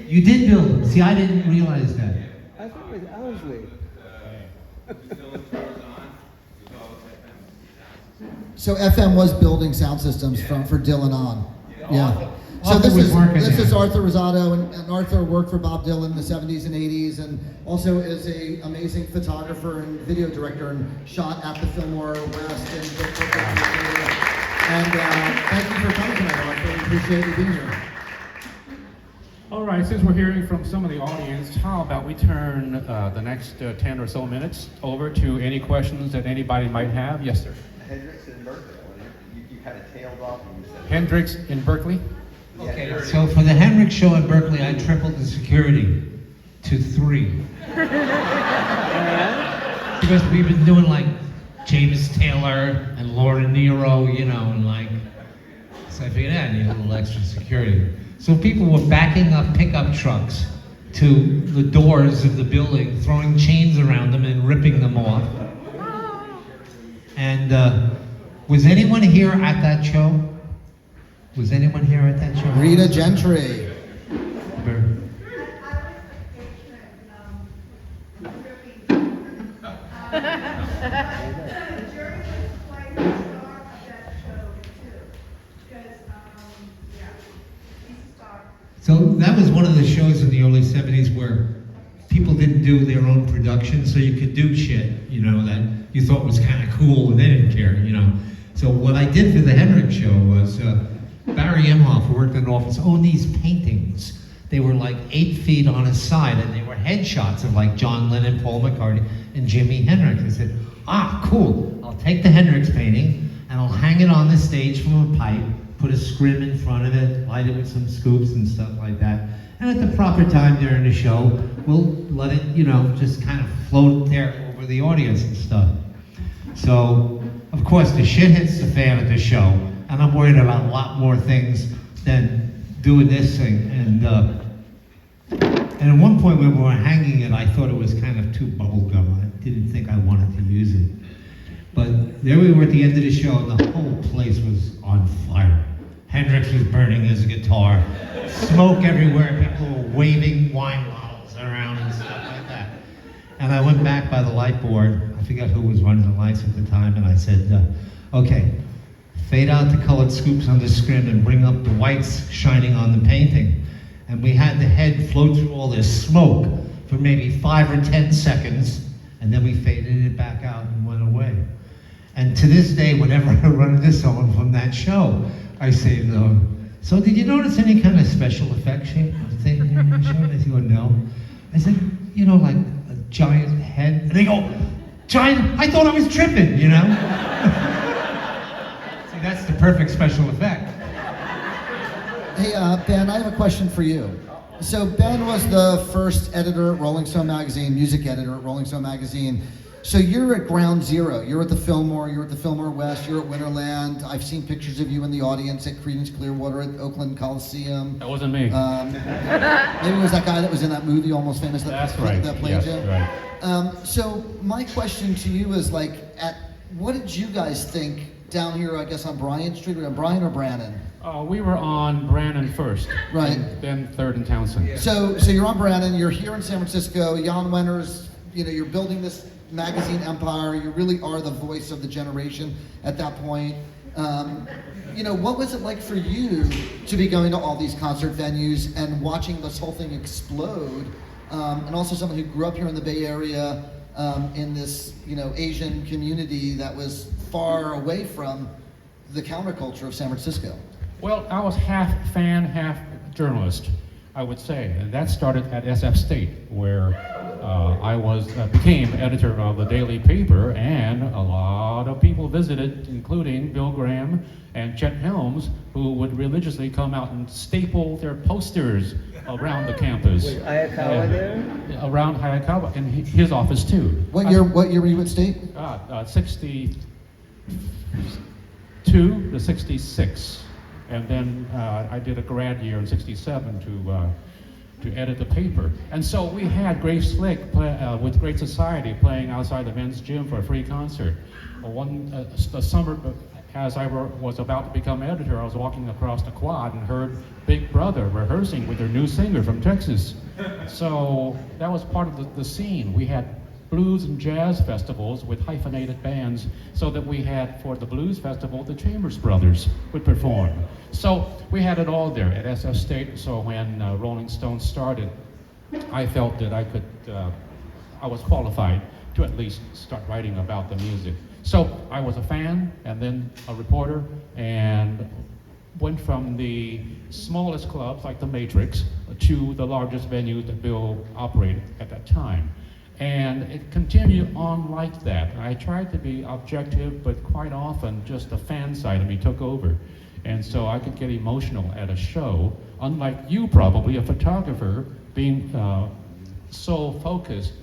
You did build them. See, I didn't realize that. I thought it was Owsley. The cylinder was on, it was all FM sound system. So FM was building sound systems for Dylan on. Yeah. So Arthur this was is working there. Arthur Rosado, and Arthur worked for Bob Dylan in the 70s and 80s, and also is a amazing photographer and video director, and shot at the Fillmore West and thank you for coming tonight, Arthur. We appreciate you being here. All right, since we're hearing from some of the audience, how about we turn the next 10 or so minutes over to any questions that anybody might have? Yes, sir. Hendrix in Berkeley. You kind of tailed off when you said Hendrix in Berkeley. Okay, so for the Hendrix show at Berkeley, I tripled the security to 3. Because we've been doing like James Taylor and Laura Nero, and like, so I figured, I need a little extra security. So people were backing up pickup trucks to the doors of the building, throwing chains around them and ripping them off. And was anyone here at that show? Was anyone here at that show? Rita Gentry. So that was one of the shows in the early 70s where people didn't do their own production, so you could do shit, you know, that you thought was kind of cool and they didn't care, you know. So what I did for the Henrik show was Barry Imhoff, who worked in an office, owned these paintings. They were like 8 feet on his side, and they were headshots of like John Lennon, Paul McCartney, and Jimi Hendrix. I said, cool, I'll take the Hendrix painting and I'll hang it on the stage from a pipe, put a scrim in front of it, light it with some scoops and stuff like that. And at the proper time during the show, we'll let it, you know, just kind of float there over the audience and stuff. So, of course, the shit hits the fan at the show, and I'm worried about a lot more things than doing this thing. And at one point when we were hanging it, I thought it was kind of too bubblegum. I didn't think I wanted to use it. But there we were at the end of the show, and the whole place was on fire. Hendrix was burning his guitar, smoke everywhere, people were waving wine bottles around and stuff like that. And I went back by the light board, I forgot who was running the lights at the time, and I said, okay, fade out the colored scoops on the screen and bring up the whites shining on the painting. And we had the head float through all this smoke for maybe 5 or 10 seconds, and then we faded it back out and went away. And to this day, whenever I run into someone from that show, I say, so did you notice any kind of special effects thing during the show? And they go, no. I said, you know, like a giant head? And they go, giant? I thought I was tripping, you know? See, that's the perfect special effect. Hey, Ben, I have a question for you. So Ben was the first editor at Rolling Stone magazine, music editor at Rolling Stone magazine. So you're at ground zero. You're at the Fillmore, you're at the Fillmore West, you're at Winterland. I've seen pictures of you in the audience at Creedence Clearwater at Oakland Coliseum. That wasn't me. Maybe it was that guy that was in that movie, Almost Famous, That's right. that played Yes, you. right. So my question to you is like, what did you guys think down here, I guess on Bryant Street, or Bryant or Brannan? We were on Brannan first. Right. And then 3rd and Townsend. So you're on Brannan, you're here in San Francisco, Jan Wenner's, you know, you're building this magazine empire, you really are the voice of the generation at that point. You know, what was it like for you to be going to all these concert venues and watching this whole thing explode? And also someone who grew up here in the Bay Area, in this, you know, Asian community that was far away from the counterculture of San Francisco. Well, I was half fan, half journalist, I would say. And that started at SF State, where I became editor of the daily paper, and a lot of people visited, including Bill Graham and Chet Helms, who would religiously come out and staple their posters around the campus. Was Hayakawa there? Around Hayakawa, and his office too. What year were you at State? 62 to 66. And then I did a grad year in 67 to edit the paper. And so we had Grace Slick with Great Society playing outside the men's gym for a free concert. The summer, as I was about to become editor, I was walking across the quad and heard Big Brother rehearsing with their new singer from Texas. So that was part of the scene. We had blues and jazz festivals with hyphenated bands, so that we had, for the blues festival, the Chambers Brothers would perform. So we had it all there at SF State. So when Rolling Stone started, I felt that I was qualified to at least start writing about the music. So I was a fan and then a reporter, and went from the smallest clubs like the Matrix to the largest venues that Bill operated at that time. And it continued on like that. I tried to be objective, but quite often just the fan side of me took over. And so I could get emotional at a show, unlike you probably, a photographer, being so focused,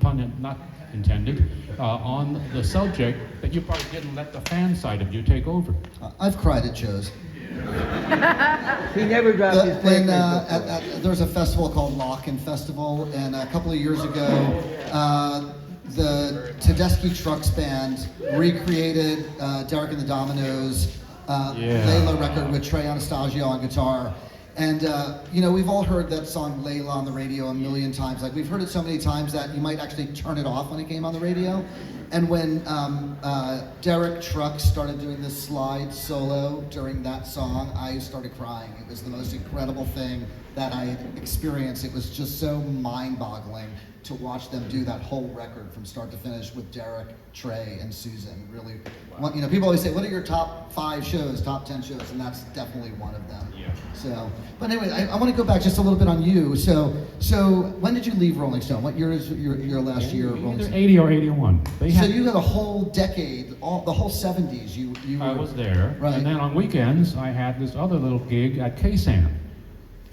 pun not intended, on the subject that you probably didn't let the fan side of you take over. I've cried at shows. He never dropped his When, papers. there's a festival called Lock-In Festival, and a couple of years ago, the Tedeschi Trucks Band recreated Derek and the Dominoes, Layla record with Trey Anastasio on guitar. And, we've all heard that song Layla on the radio a million times. Like, we've heard it so many times that you might actually turn it off when it came on the radio. And when Derek Trucks started doing this slide solo during that song, I started crying. It was the most incredible thing that I had experienced. It was just so mind-boggling to watch them do that whole record from start to finish with Derek, Trey, and Susan. Really, people always say, what are your top 5 shows, top 10 shows? And that's definitely one of them. Yeah. So, but anyway, I want to go back just a little bit on you. So when did you leave Rolling Stone? What year is your last year at Rolling Either Stone? 80 or 81. So you had a whole decade, the whole 70s. You I were, was there. Right. And then on weekends, I had this other little gig at KSAN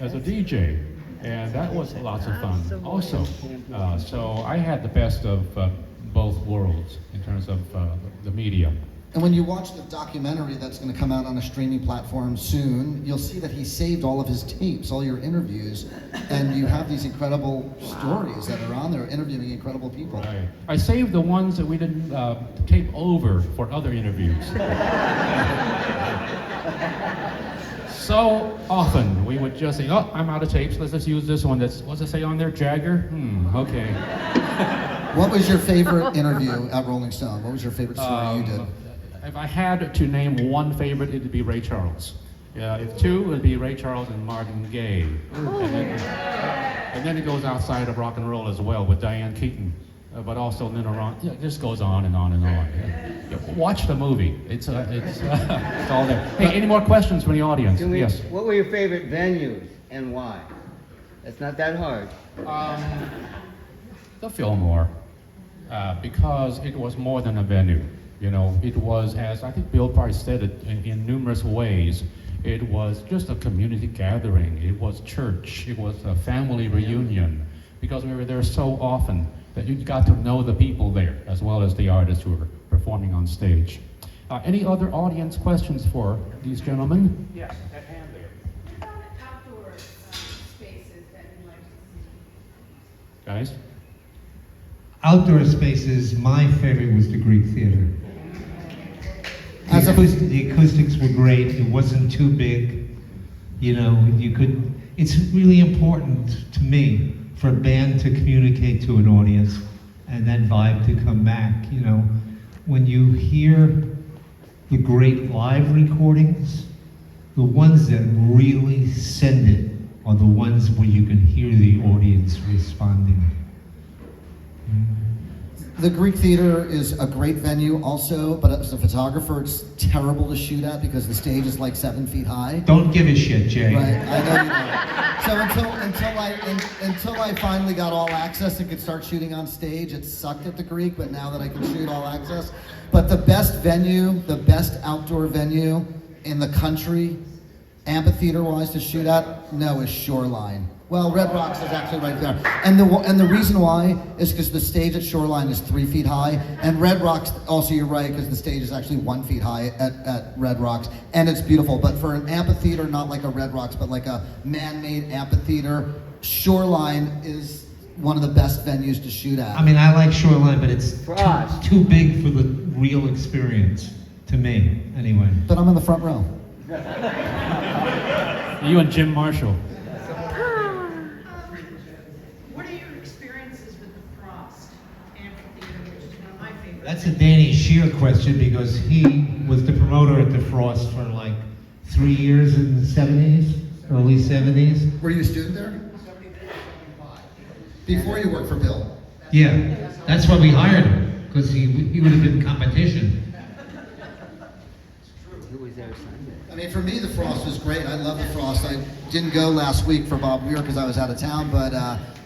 as a DJ. And that was lots of fun also. So I had the best of both worlds in terms of the media. And when you watch the documentary that's going to come out on a streaming platform soon, you'll see that he saved all of his tapes, all your interviews, and you have these incredible stories that are on there, interviewing incredible people. Right. I saved the ones that we didn't tape over for other interviews. So often we would just say, oh, I'm out of tapes, let's just use this one. What's it say on there, Jagger? Okay. What was your favorite interview at Rolling Stone? What was your favorite story you did? If I had to name one favorite, it'd be Ray Charles. If 2, it'd be Ray Charles and Marvin Gaye. And then it goes outside of rock and roll as well with Diane Keaton. But also Nina Ron. It just goes on and on and on. Watch the movie. It's all there. Hey, any more questions from the audience? Yes. What were your favorite venues and why? It's not that hard. The Fillmore, because it was more than a venue. It was, as I think Bill Price said it in numerous ways, it was just a community gathering. It was church. It was a family reunion, because we were there so often that you got to know the people there as well as the artists who were performing on stage. Any other audience questions for these gentlemen? Yes, at hand there. What about outdoor spaces that you like to see? Guys? Outdoor spaces, my favorite was the Greek Theater. The acoustics were great. It wasn't too big. It's really important to me for a band to communicate to an audience and that vibe to come back. When you hear the great live recordings, the ones that really send it are the ones where you can hear the audience responding. The Greek Theater is a great venue also, but as a photographer, it's terrible to shoot at because the stage is like 7 feet high. Don't give a shit, Jay. Right, I know you don't. So until I finally got all access and could start shooting on stage, it sucked at the Greek, but now that I can shoot all access. But the best venue, the best outdoor venue in the country, amphitheater-wise to shoot at, is Shoreline. Well, Red Rocks is actually right there. And the reason why is because the stage at Shoreline is 3 feet high, and Red Rocks, also you're right, because the stage is actually 1 feet high at Red Rocks, and it's beautiful. But for an amphitheater, not like a Red Rocks, but like a man-made amphitheater, Shoreline is one of the best venues to shoot at. I mean, I like Shoreline, but it's For us. too big for the real experience, to me, anyway. But I'm in the front row. You and Jim Marshall. What are your experiences with the Frost Amphitheater, which is one of my favorites? That's a Danny Shear question because he was the promoter at the Frost for like 3 years in the 70s, early 70s. Were you a student there? Before you worked for Bill? Yeah, that's why we hired him, because he would have been competition. Who was there Sunday? I mean, for me, the Frost was great. I love the Frost. I didn't go last week for Bob Weir because I was out of town, but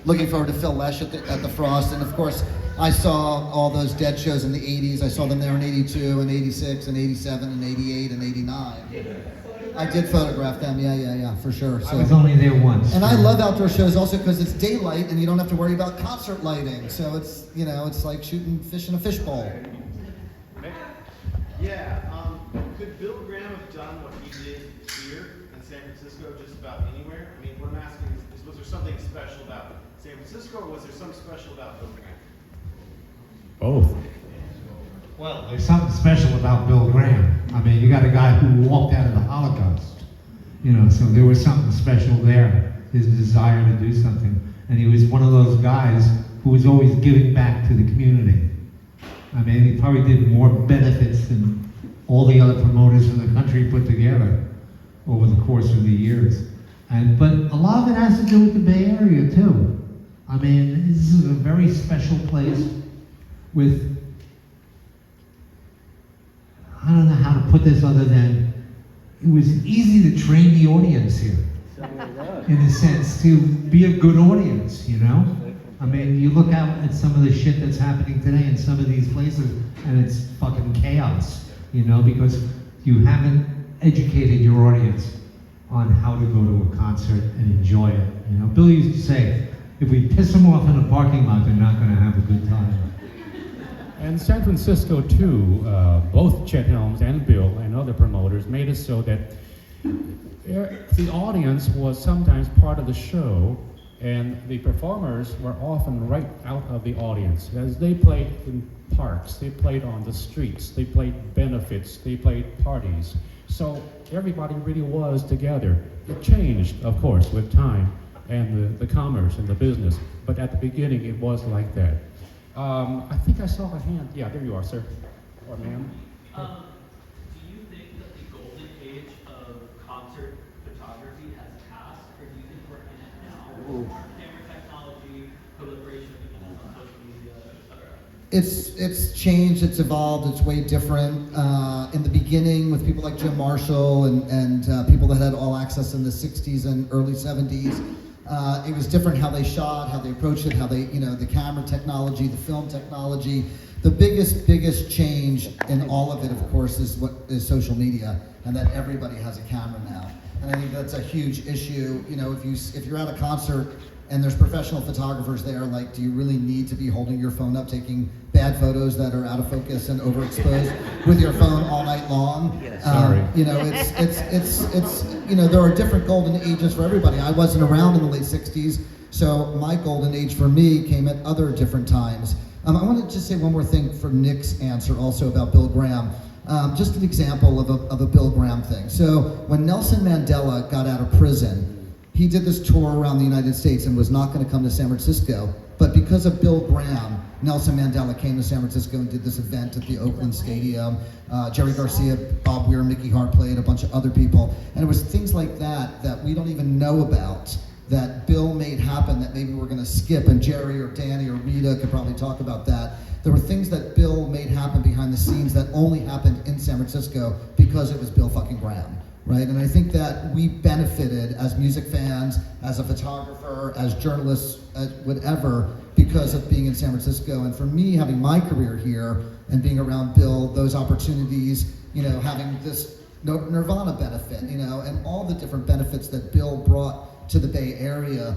looking forward to Phil Lesh at the Frost. And of course, I saw all those Dead shows in the 80s. I saw them there in 82 and 86 and 87 and 88 and 89. I did photograph them, yeah, for sure. I was only there once. And I love outdoor shows also because it's daylight and you don't have to worry about concert lighting. So it's, it's like shooting fish in a fishbowl. Yeah, could Bill Graham have done what he did here in San Francisco just about anywhere? I mean, what I'm asking is was there something special about San Francisco, or was there something special about Bill Graham? Both. Well, there's something special about Bill Graham. I mean, you got a guy who walked out of the Holocaust, you know, so there was something special there, his desire to do something. And he was one of those guys who was always giving back to the community. I mean, he probably did more benefits than all the other promoters in the country put together over the course of the years. But a lot of it has to do with the Bay Area too. I mean, this is a very special place with, I don't know how to put this other than, it was easy to train the audience here. In a sense, to be a good audience, you know? I mean, you look out at some of the shit that's happening today in some of these places, and it's fucking chaos, you know, because you haven't educated your audience on how to go to a concert and enjoy it. You know, Bill used to say, if we piss them off in a parking lot, they're not gonna have a good time. And San Francisco too, both Chet Helms and Bill and other promoters made it so that the audience was sometimes part of the show, and the performers were often right out of the audience. As they played in parks, they played on the streets, they played benefits, they played parties. So everybody really was together. It changed, of course, with time and the commerce and the business, but at the beginning it was like that. I think I saw a hand. Yeah, there you are, sir. Or ma'am. Do you think that the golden age of concert photography has passed, or do you think we're in it now? Ooh. Camera technology, proliferation of social media, etc. It's changed, it's evolved, it's way different. In the beginning, with people like Jim Marshall and people that had all access in the 60s and early 70s, it was different how they shot, how they approached it, how they, you know, the camera technology, the film technology. The biggest change in all of it, of course, is social media, and that everybody has a camera now. And I think that's a huge issue. You know, if you're at a concert and there's professional photographers there, like, do you really need to be holding your phone up, taking bad photos that are out of focus and overexposed with your phone all night long? Sorry. You know, it's you know, there are different golden ages for everybody. I wasn't around in the late 60s, so my golden age for me came at other different times. I want to just say one more thing for Nick's answer also about Bill Graham. Just an example of a Bill Graham thing. So when Nelson Mandela got out of prison, he did this tour around the United States and was not going to come to San Francisco. But because of Bill Graham, Nelson Mandela came to San Francisco and did this event at the Oakland Stadium. Jerry Garcia, Bob Weir, Mickey Hart played, a bunch of other people. And it was things like that that we don't even know about that Bill made happen that maybe we're going to skip. And Jerry or Danny or Rita could probably talk about that. There were things that Bill made happen behind the scenes that only happened in San Francisco because it was Bill fucking Graham. Right, and I think that we benefited as music fans, as a photographer, as journalists, as whatever, because of being in San Francisco. And for me, having my career here and being around Bill, those opportunities, you know, having this Nirvana benefit, you know, and all the different benefits that Bill brought to the Bay Area,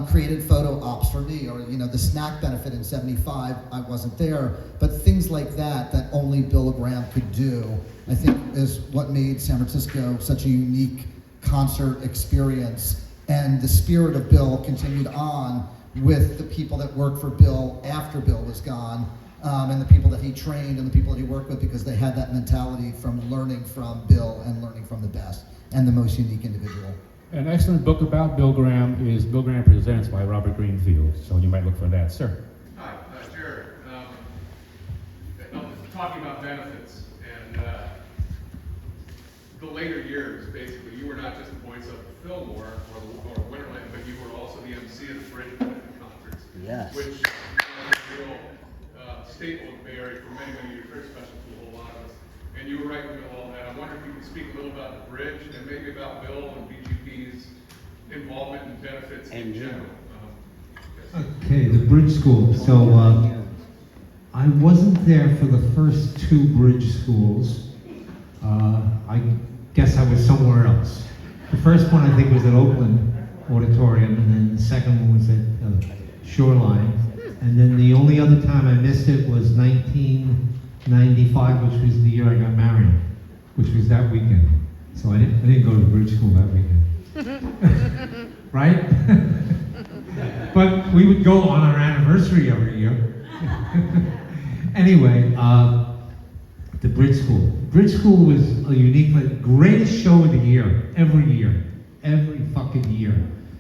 created photo ops for me, or, you know, the snack benefit in '75, I wasn't there, but things like that only Bill Graham could do, I think is what made San Francisco such a unique concert experience. And the spirit of Bill continued on with the people that worked for Bill after Bill was gone, and the people that he trained and the people that he worked with, because they had that mentality from learning from Bill and learning from the best and the most unique individual. An excellent book about Bill Graham is Bill Graham Presents by Robert Greenfield, so you might look for that. Sir. Hi, Jared. Talking about benefits and the later years, basically, you were not just the voice of Fillmore or Winterland, but you were also the MC of the Bridge Benefit Concerts. Yes. Which is a real staple of the Bay Area for many, many years, very special to a whole lot of us. And you were right in the middle of all that. I wonder if you could speak a little about the Bridge and maybe about Bill and BGP's involvement in benefits in general. Okay, the Bridge School. So I wasn't there for the first two Bridge schools. I guess I was somewhere else. The first one I think was at Oakland Auditorium, and then the second one was at Shoreline. And then the only other time I missed it was 1995, which was the year I got married. which was that weekend. So I didn't go to bridge school that weekend. Right? But we would go on our anniversary every year. Anyway, the bridge school. Bridge school was a unique, greatest show of the year, every fucking year.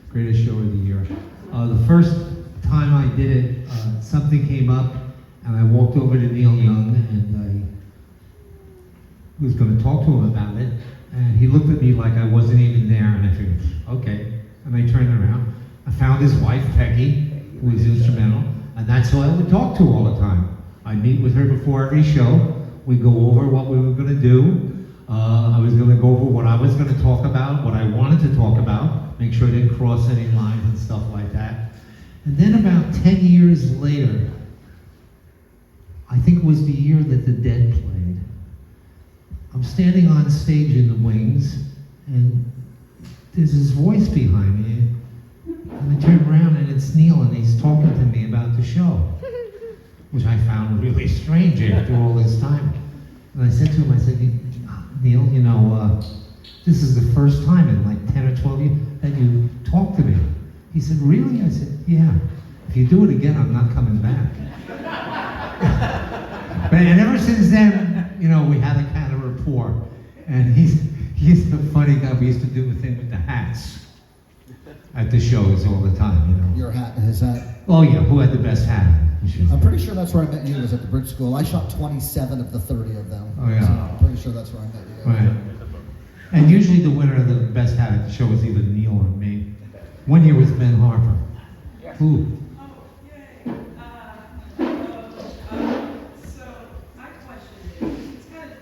Greatest show of the year. The first time I did it, something came up, and I walked over to Neil Young, and I was going to talk to him about it, and he looked at me like I wasn't even there, and I figured, okay. And I turned around. I found his wife, Peggy, who was instrumental, and that's who I would talk to all the time. I'd meet with her before every show. We'd go over what we were going to do. I was going to go over what I was going to talk about, what I wanted to talk about, make sure I didn't cross any lines and stuff like that. And then about 10 years later, I think it was the year that the Dead played. I'm standing on stage in the wings, and there's this voice behind me, and I turn around and it's Neil, and he's talking to me about the show, which I found really strange after all this time. And I said to him, I said, Neil, you know, this is the first time in like 10 or 12 years that you talked to me. He said, really? I said, yeah. If you do it again, I'm not coming back. And ever since then, you know, we had a kind of rapport. And he's the funny guy. We used to do the thing with the hats at the shows all the time, you know. Your hat and his hat. Oh yeah, who had the best hat? I'm pretty sure that's where I met you, was at the bridge school. I shot 27 of the 30 of them. Oh yeah. So I'm pretty sure that's where I met you. Right. And usually the winner of the best hat at the show was either Neil or me. One year was Ben Harper. Ooh. So my question is, it's kind of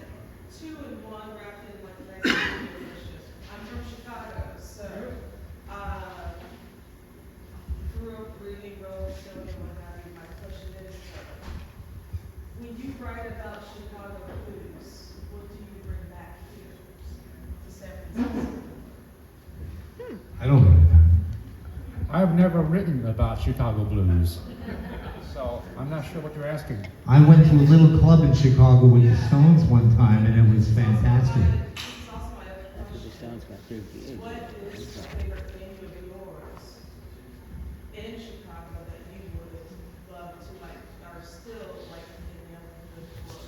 two in one wrapped in like nice and delicious. I'm from Chicago, so grew up reading Rolling Stone and what have you. My question is, when you write about Chicago blues, what do you bring back here to San Francisco? I don't know. I've never written about Chicago blues, so I'm not sure what you're asking. I went to a little club in Chicago with the Stones one time, and it was fantastic. It's also my other question. What is your favorite venue of yours in Chicago that you would love to like, or still like to get down to?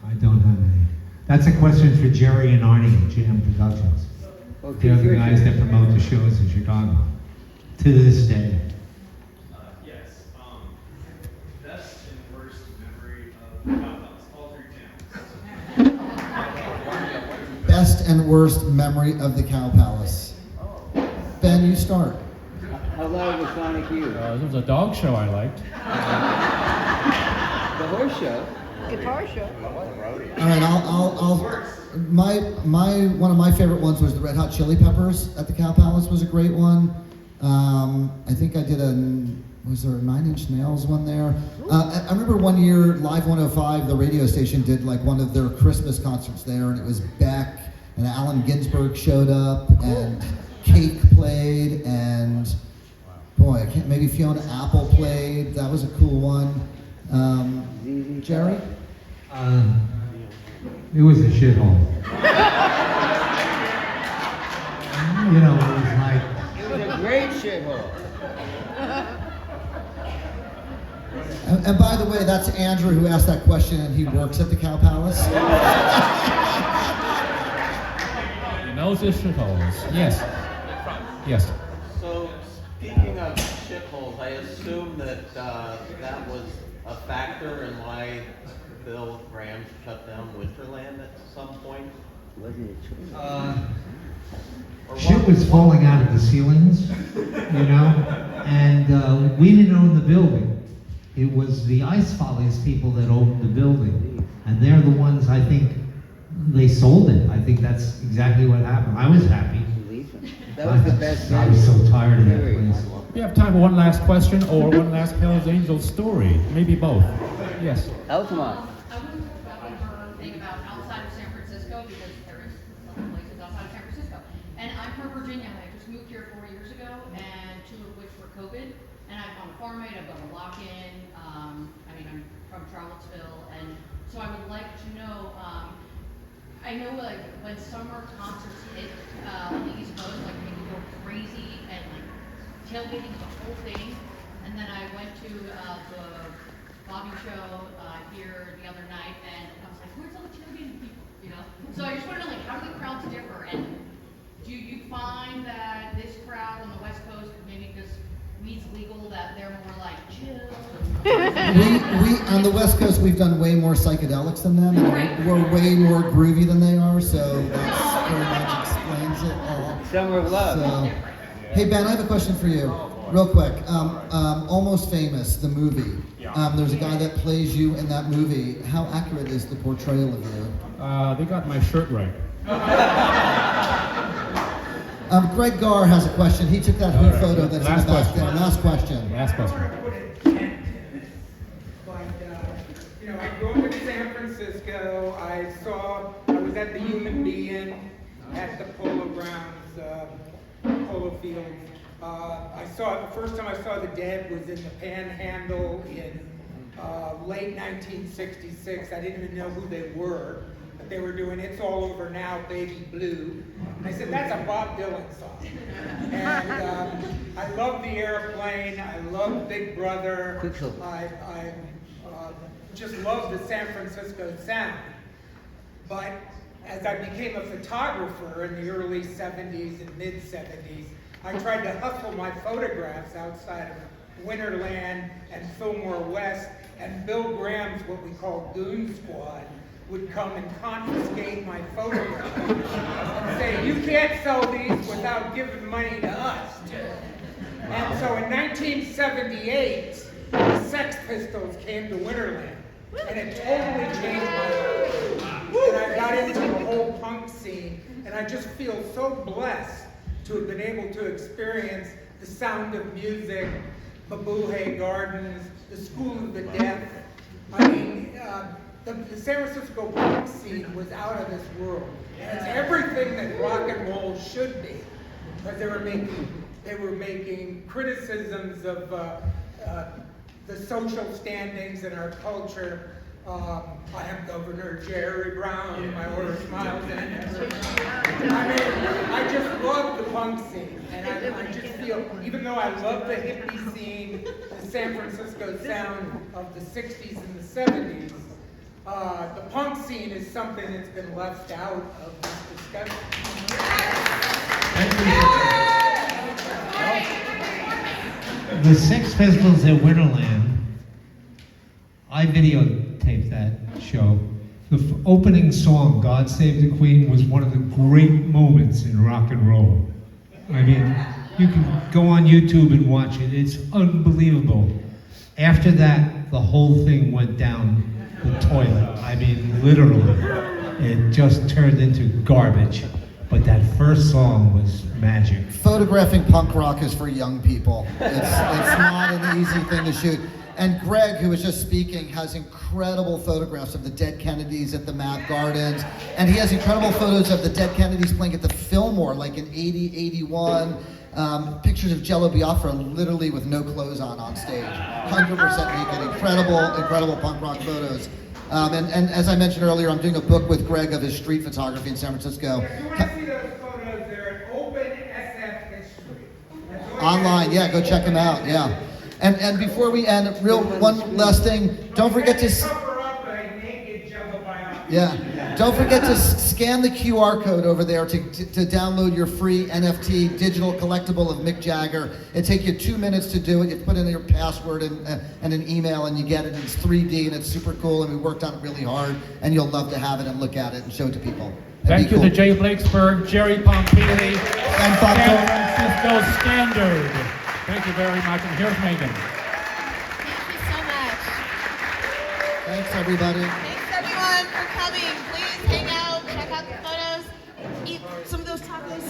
I don't have any. That's a question for Jerry and Arnie at Jam Productions. They're the guys that promote the shows in Chicago. To this day. Yes. Best and worst memory of Cowbells, all three towns. Best and worst memory of the Cow Palace. Ben, you start. How loud was Sonic Youth? There was a dog show I liked. The horse show. Guitar show. All right, I'll one of my favorite ones was the Red Hot Chili Peppers at the Cow Palace was a great one. I think I did was there a 9 Inch Nails one there? I remember one year, Live 105, the radio station, did like one of their Christmas concerts there, and it was Beck, and Allen Ginsberg showed up, and Cake played, and boy, maybe Fiona Apple played. That was a cool one. Jerry? It was a shithole. You know, it was like... It was a great shithole. And by the way, that's Andrew who asked that question, and he works at the Cow Palace. He knows his shitholes. Yes. Yes. So, speaking of shitholes, I assume that that was a factor in why Bill Graham shut down Winterland at some point? Wasn't it true? Shit was falling out of the ceilings, you know, and we didn't own the building. It was the Ice Follies people that owned the building, and they're the ones, I think, they sold it. I think that's exactly what happened. I was happy. That was the best. I was so tired of that place. We have time for one last question or one last Hell's Angels story. Maybe both. Yes. Altamont. I was thinking about outside of San Francisco because there is some places outside of San Francisco. And I'm from Virginia. I just moved here 4 years ago, and 2 of which were COVID. And I've gone to Farm Aid, I've gone to Lock-In. I'm from Charlottesville, and so I would like to know. I I know like when summer concerts hit on the East Coast, like people go crazy and like tailgating the whole thing. And then I went to the Bobby show here the other night, and I was like, where's all the tailgating people? You know. So I just want to know, like, how do the crowds differ? And do you find that this crowd on the West Coast, maybe because weed's legal, that they're more like chill? We on the West Coast, we've done way more psychedelics than them, and we're way more groovy than they are, so that very much explains it all. Summer of love. So, hey Ben, I have a question for you, real quick. Almost Famous, the movie. There's a guy that plays you in that movie. How accurate is the portrayal of you? They got my shirt right. Greg Garr has a question. He took that hood photo that's in the back there. Last question. Last question. I grew up in San Francisco. I was at the Human Being at the Polo Grounds, Polo Fields. The first time I saw the Dead was in the Panhandle in late 1966. I didn't even know who they were, but they were doing It's All Over Now, Baby Blue. And I said, that's a Bob Dylan song. And I love The Airplane. I love Big Brother. I just love the San Francisco sound. But as I became a photographer in the early 70s and mid 70s, I tried to hustle my photographs outside of Winterland and Fillmore West, and Bill Graham's what we call Goon Squad would come and confiscate my photographs and say, you can't sell these without giving money to us. And so in 1978, the Sex Pistols came to Winterland, and it totally changed my life. And I got into the whole punk scene, and I just feel so blessed to have been able to experience the Sound of Music, Babuhay Gardens, the School of the Deaf. I mean, the San Francisco punk scene was out of this world. And it's everything that rock and roll should be. Because they were making criticisms of the social standings in our culture. I am Governor Jerry Brown, my order smiles and I mean, I just love the punk scene, and I just feel, even though I love the hippie scene, the San Francisco sound of the 60s and the 70s, the punk scene is something that's been left out of this discussion. The Sex Pistols at Winterland, I videotaped that show. The opening song, God Save the Queen, was one of the great moments in rock and roll. I mean, you can go on YouTube and watch it. It's unbelievable. After that, the whole thing went down the toilet. I mean, literally. It just turned into garbage. But that first song was magic. Photographing punk rock is for young people. It's not an easy thing to shoot. And Greg, who was just speaking, has incredible photographs of the Dead Kennedys at the Mad Gardens. And he has incredible photos of the Dead Kennedys playing at the Fillmore, like in 80, 81. Pictures of Jello Biafra literally with no clothes on stage. 100% naked. Incredible punk rock photos. And as I mentioned earlier, I'm doing a book with Greg of his street photography in San Francisco. If you want to see those photos, they're at Open SF History. Online, yeah, go check them out, yeah. And before we end, one last thing, don't forget to don't forget to scan the QR code over there to download your free NFT digital collectible of Mick Jagger. It takes you 2 minutes to do it. You put in your password and an email, and you get it. It's 3D and it's super cool, and we worked on it really hard, and you'll love to have it and look at it and show it to people. Thank you to Jay Blakesberg, Jerry Pompili, and San Francisco Standard. Thank you very much, and here's Megan. Thank you so much. Thanks, everybody. Thanks, everyone, for coming. Please hang out, check out the photos, eat some of those tacos.